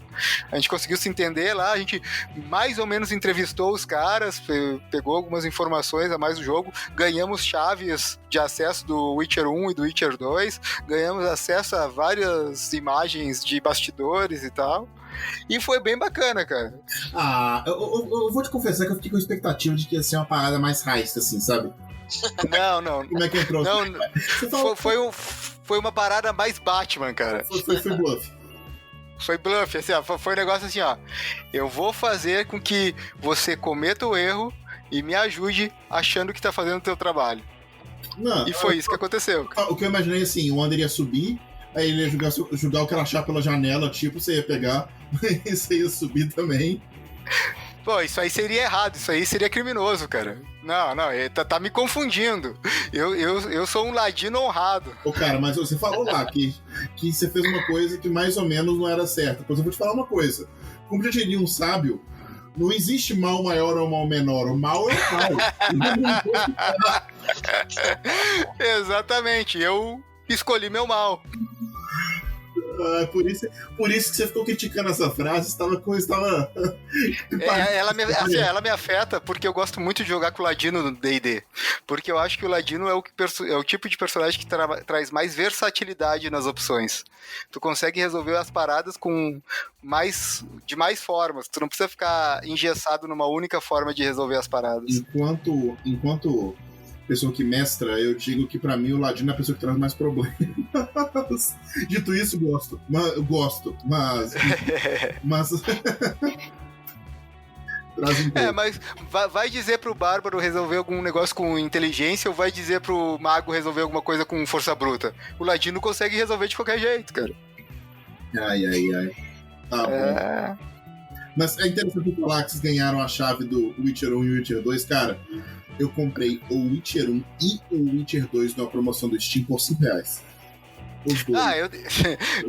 Speaker 1: A gente conseguiu se entender lá, a gente mais ou menos entrevistou os caras, pegou algumas informações a mais do jogo, ganhamos chaves de acesso do Witcher 1 e do Witcher 2, ganhamos acesso a várias imagens de bastidores e tal. E foi bem bacana, cara.
Speaker 3: Eu vou te confessar que eu fiquei com a expectativa de que ia ser uma parada mais heist, assim, sabe?
Speaker 1: Não.
Speaker 3: Como é que entrou?
Speaker 1: Não, foi uma parada mais Batman, cara.
Speaker 3: Foi bluff.
Speaker 1: Foi bluff, assim, ó, foi um negócio assim, ó. Eu vou fazer com que você cometa o erro e me ajude achando que tá fazendo o teu trabalho.
Speaker 3: Não,
Speaker 1: e foi isso que aconteceu.
Speaker 3: O que eu imaginei assim, o Wander ia subir, aí ele ia jogar o crachá pela janela, tipo, você ia pegar, e você ia subir também.
Speaker 1: Pô, isso aí seria errado, isso aí seria criminoso, cara. Não, ele tá me confundindo. Eu sou um ladino honrado.
Speaker 3: Ô, cara, mas você falou lá que você fez uma coisa que mais ou menos não era certa. Pois eu vou te falar uma coisa. Como já diria um sábio, não existe mal maior ou mal menor. O mal é o mal.
Speaker 1: Exatamente, eu escolhi meu mal.
Speaker 3: Por isso que você ficou criticando essa frase,
Speaker 1: ela me afeta porque eu gosto muito de jogar com o Ladino no D&D. Porque eu acho que o Ladino é o tipo de personagem que traz mais versatilidade nas opções. Tu consegue resolver as paradas de mais formas. Tu não precisa ficar engessado numa única forma de resolver as paradas.
Speaker 3: Enquanto pessoa que mestra, eu digo que pra mim o Ladino é a pessoa que traz mais problemas. Dito isso, gosto, mas
Speaker 1: mas vai dizer pro Bárbaro resolver algum negócio com inteligência ou vai dizer pro Mago resolver alguma coisa com força bruta? O Ladino consegue resolver de qualquer jeito, cara.
Speaker 3: Ai. Tá bom. Mas é interessante falar que vocês ganharam a chave do Witcher 1 e Witcher 2, cara. Eu comprei o Witcher 1 e o Witcher 2 numa promoção do Steam por R$5. Os dois.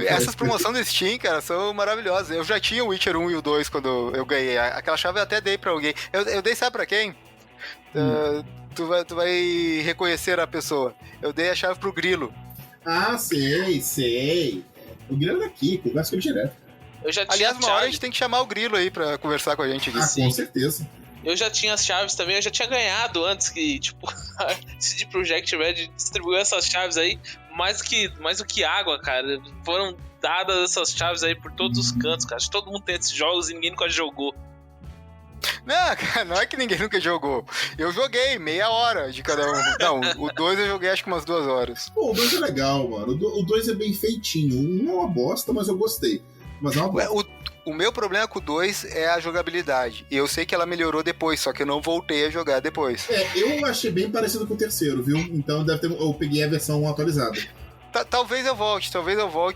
Speaker 1: Essas promoções do Steam, cara, são maravilhosas. Eu já tinha o Witcher 1 e o 2 quando eu ganhei. Aquela chave eu até dei pra alguém. Eu dei, sabe pra quem? Tu vai reconhecer a pessoa. Eu dei a chave pro Grilo.
Speaker 3: Ah, sei. O Grilo é daqui, conversa com ele direto.
Speaker 1: Aliás, uma hora a gente tem que chamar o Grilo aí pra conversar com a gente aqui.
Speaker 3: Com certeza.
Speaker 2: Eu já tinha as chaves também, eu já tinha ganhado antes que, tipo, a CD Projekt Red distribuiu essas chaves aí, mais do que água, cara. Foram dadas essas chaves aí por todos os cantos, cara. Acho que todo mundo tem esses jogos e ninguém nunca jogou.
Speaker 1: Não, cara, não é que ninguém nunca jogou. Eu joguei meia hora de cada um. Não, o 2 eu joguei acho que umas 2 horas.
Speaker 3: Pô, o 2 é legal, mano. O 2 é bem feitinho. O 1 é uma bosta, mas eu gostei. Mas é uma bosta.
Speaker 1: O meu problema com o 2 é a jogabilidade. E eu sei que ela melhorou depois, só que eu não voltei a jogar depois.
Speaker 3: Eu achei bem parecido com o terceiro, viu? Então eu peguei a versão atualizada.
Speaker 1: Talvez eu volte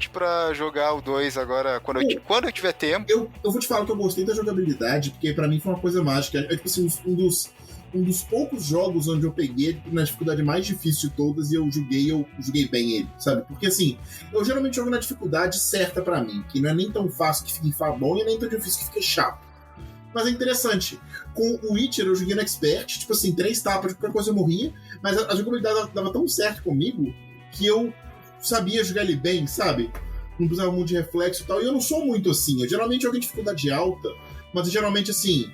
Speaker 1: pra jogar o 2 agora, quando eu tiver tempo.
Speaker 3: Eu vou te falar que eu gostei da jogabilidade, porque pra mim foi uma coisa mágica. É tipo assim, um dos poucos jogos onde eu peguei na dificuldade mais difícil de todas e eu joguei bem ele, sabe? Porque assim, eu geralmente jogo na dificuldade certa pra mim, que não é nem tão fácil que fique bom e nem tão difícil que fique chato. Mas é interessante. Com o Witcher eu joguei no Expert, tipo assim, 3 tapas, qualquer coisa eu morria, mas a jogabilidade dava tão certo comigo que eu sabia jogar ele bem, sabe? Não precisava muito de reflexo e tal. E eu não sou muito assim. Eu geralmente jogo em dificuldade alta, mas geralmente assim,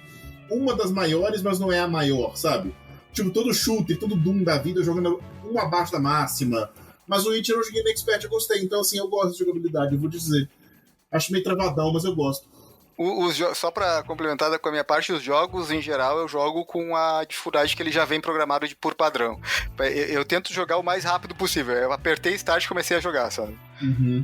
Speaker 3: uma das maiores, mas não é a maior, sabe? Tipo, todo shooter, todo Doom da vida, eu jogando um abaixo da máxima. Mas o Witcher eu joguei no Expert, eu gostei. Então, assim, eu gosto de jogabilidade, eu vou dizer. Acho meio travadão, mas eu gosto.
Speaker 1: Só pra complementar com a minha parte, os jogos, em geral, eu jogo com a dificuldade que ele já vem programado por padrão. Eu tento jogar o mais rápido possível. Eu apertei Start e comecei a jogar, sabe?
Speaker 3: Uhum.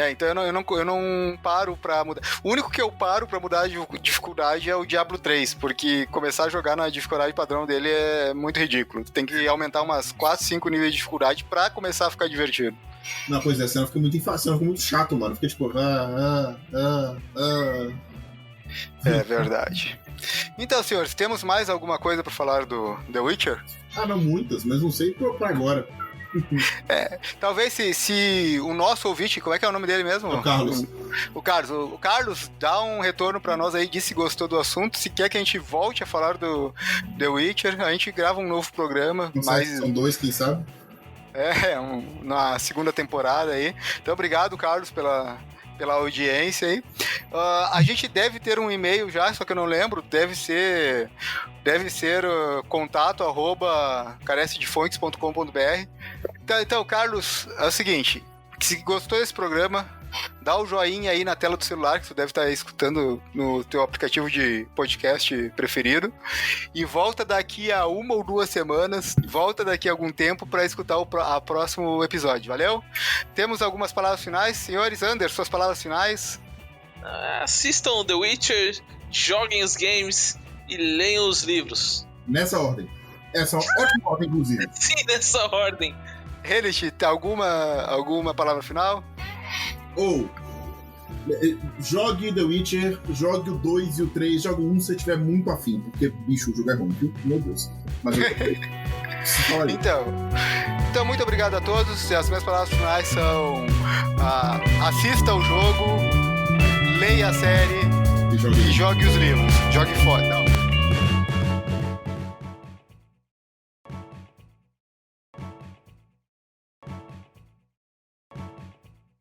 Speaker 1: Então eu não paro pra mudar. O único que eu paro pra mudar de dificuldade é o Diablo 3, porque começar a jogar na dificuldade padrão dele é muito ridículo. Tem que aumentar umas 4, 5 níveis de dificuldade pra começar a ficar divertido.
Speaker 3: Não, pois é, senão fica muito chato, mano. Fica tipo...
Speaker 1: É verdade. Então, senhores, temos mais alguma coisa pra falar do The Witcher?
Speaker 3: Não, muitas, mas não sei pra agora.
Speaker 1: Talvez se o nosso ouvinte, como é que é o nome dele mesmo?
Speaker 3: O Carlos.
Speaker 1: O Carlos dá um retorno pra nós aí, diz se gostou do assunto, se quer que a gente volte a falar do The Witcher, a gente grava um novo programa.
Speaker 3: São 2, quem sabe?
Speaker 1: Na segunda temporada aí. Então, obrigado, Carlos, pela audiência aí. A gente deve ter um e-mail já, só que eu não lembro. Deve ser contato@carecedefontes.com.br. Então, Carlos, é o seguinte: se gostou desse programa, dá o joinha aí na tela do celular, que tu deve estar escutando no teu aplicativo de podcast preferido, e volta daqui a 1 ou 2 semanas, volta daqui a algum tempo para escutar o próximo episódio, valeu? Temos algumas palavras finais, senhores. Anderson, suas palavras finais?
Speaker 2: Assistam The Witcher, joguem os games e leiam os livros.
Speaker 3: Nessa ordem. Essa é uma ótima ordem, inclusive.
Speaker 2: Sim, nessa ordem.
Speaker 1: Hellish, tem alguma palavra final?
Speaker 3: Jogue The Witcher, jogue o 2 e o 3, jogue o 1 se você tiver muito afim, porque, bicho, o jogo é ruim, viu? Meu Deus. Mas fala aí.
Speaker 1: Então, muito obrigado a todos. As minhas palavras finais são: assista o jogo, leia a série e jogue os livros. Jogue fora. Não.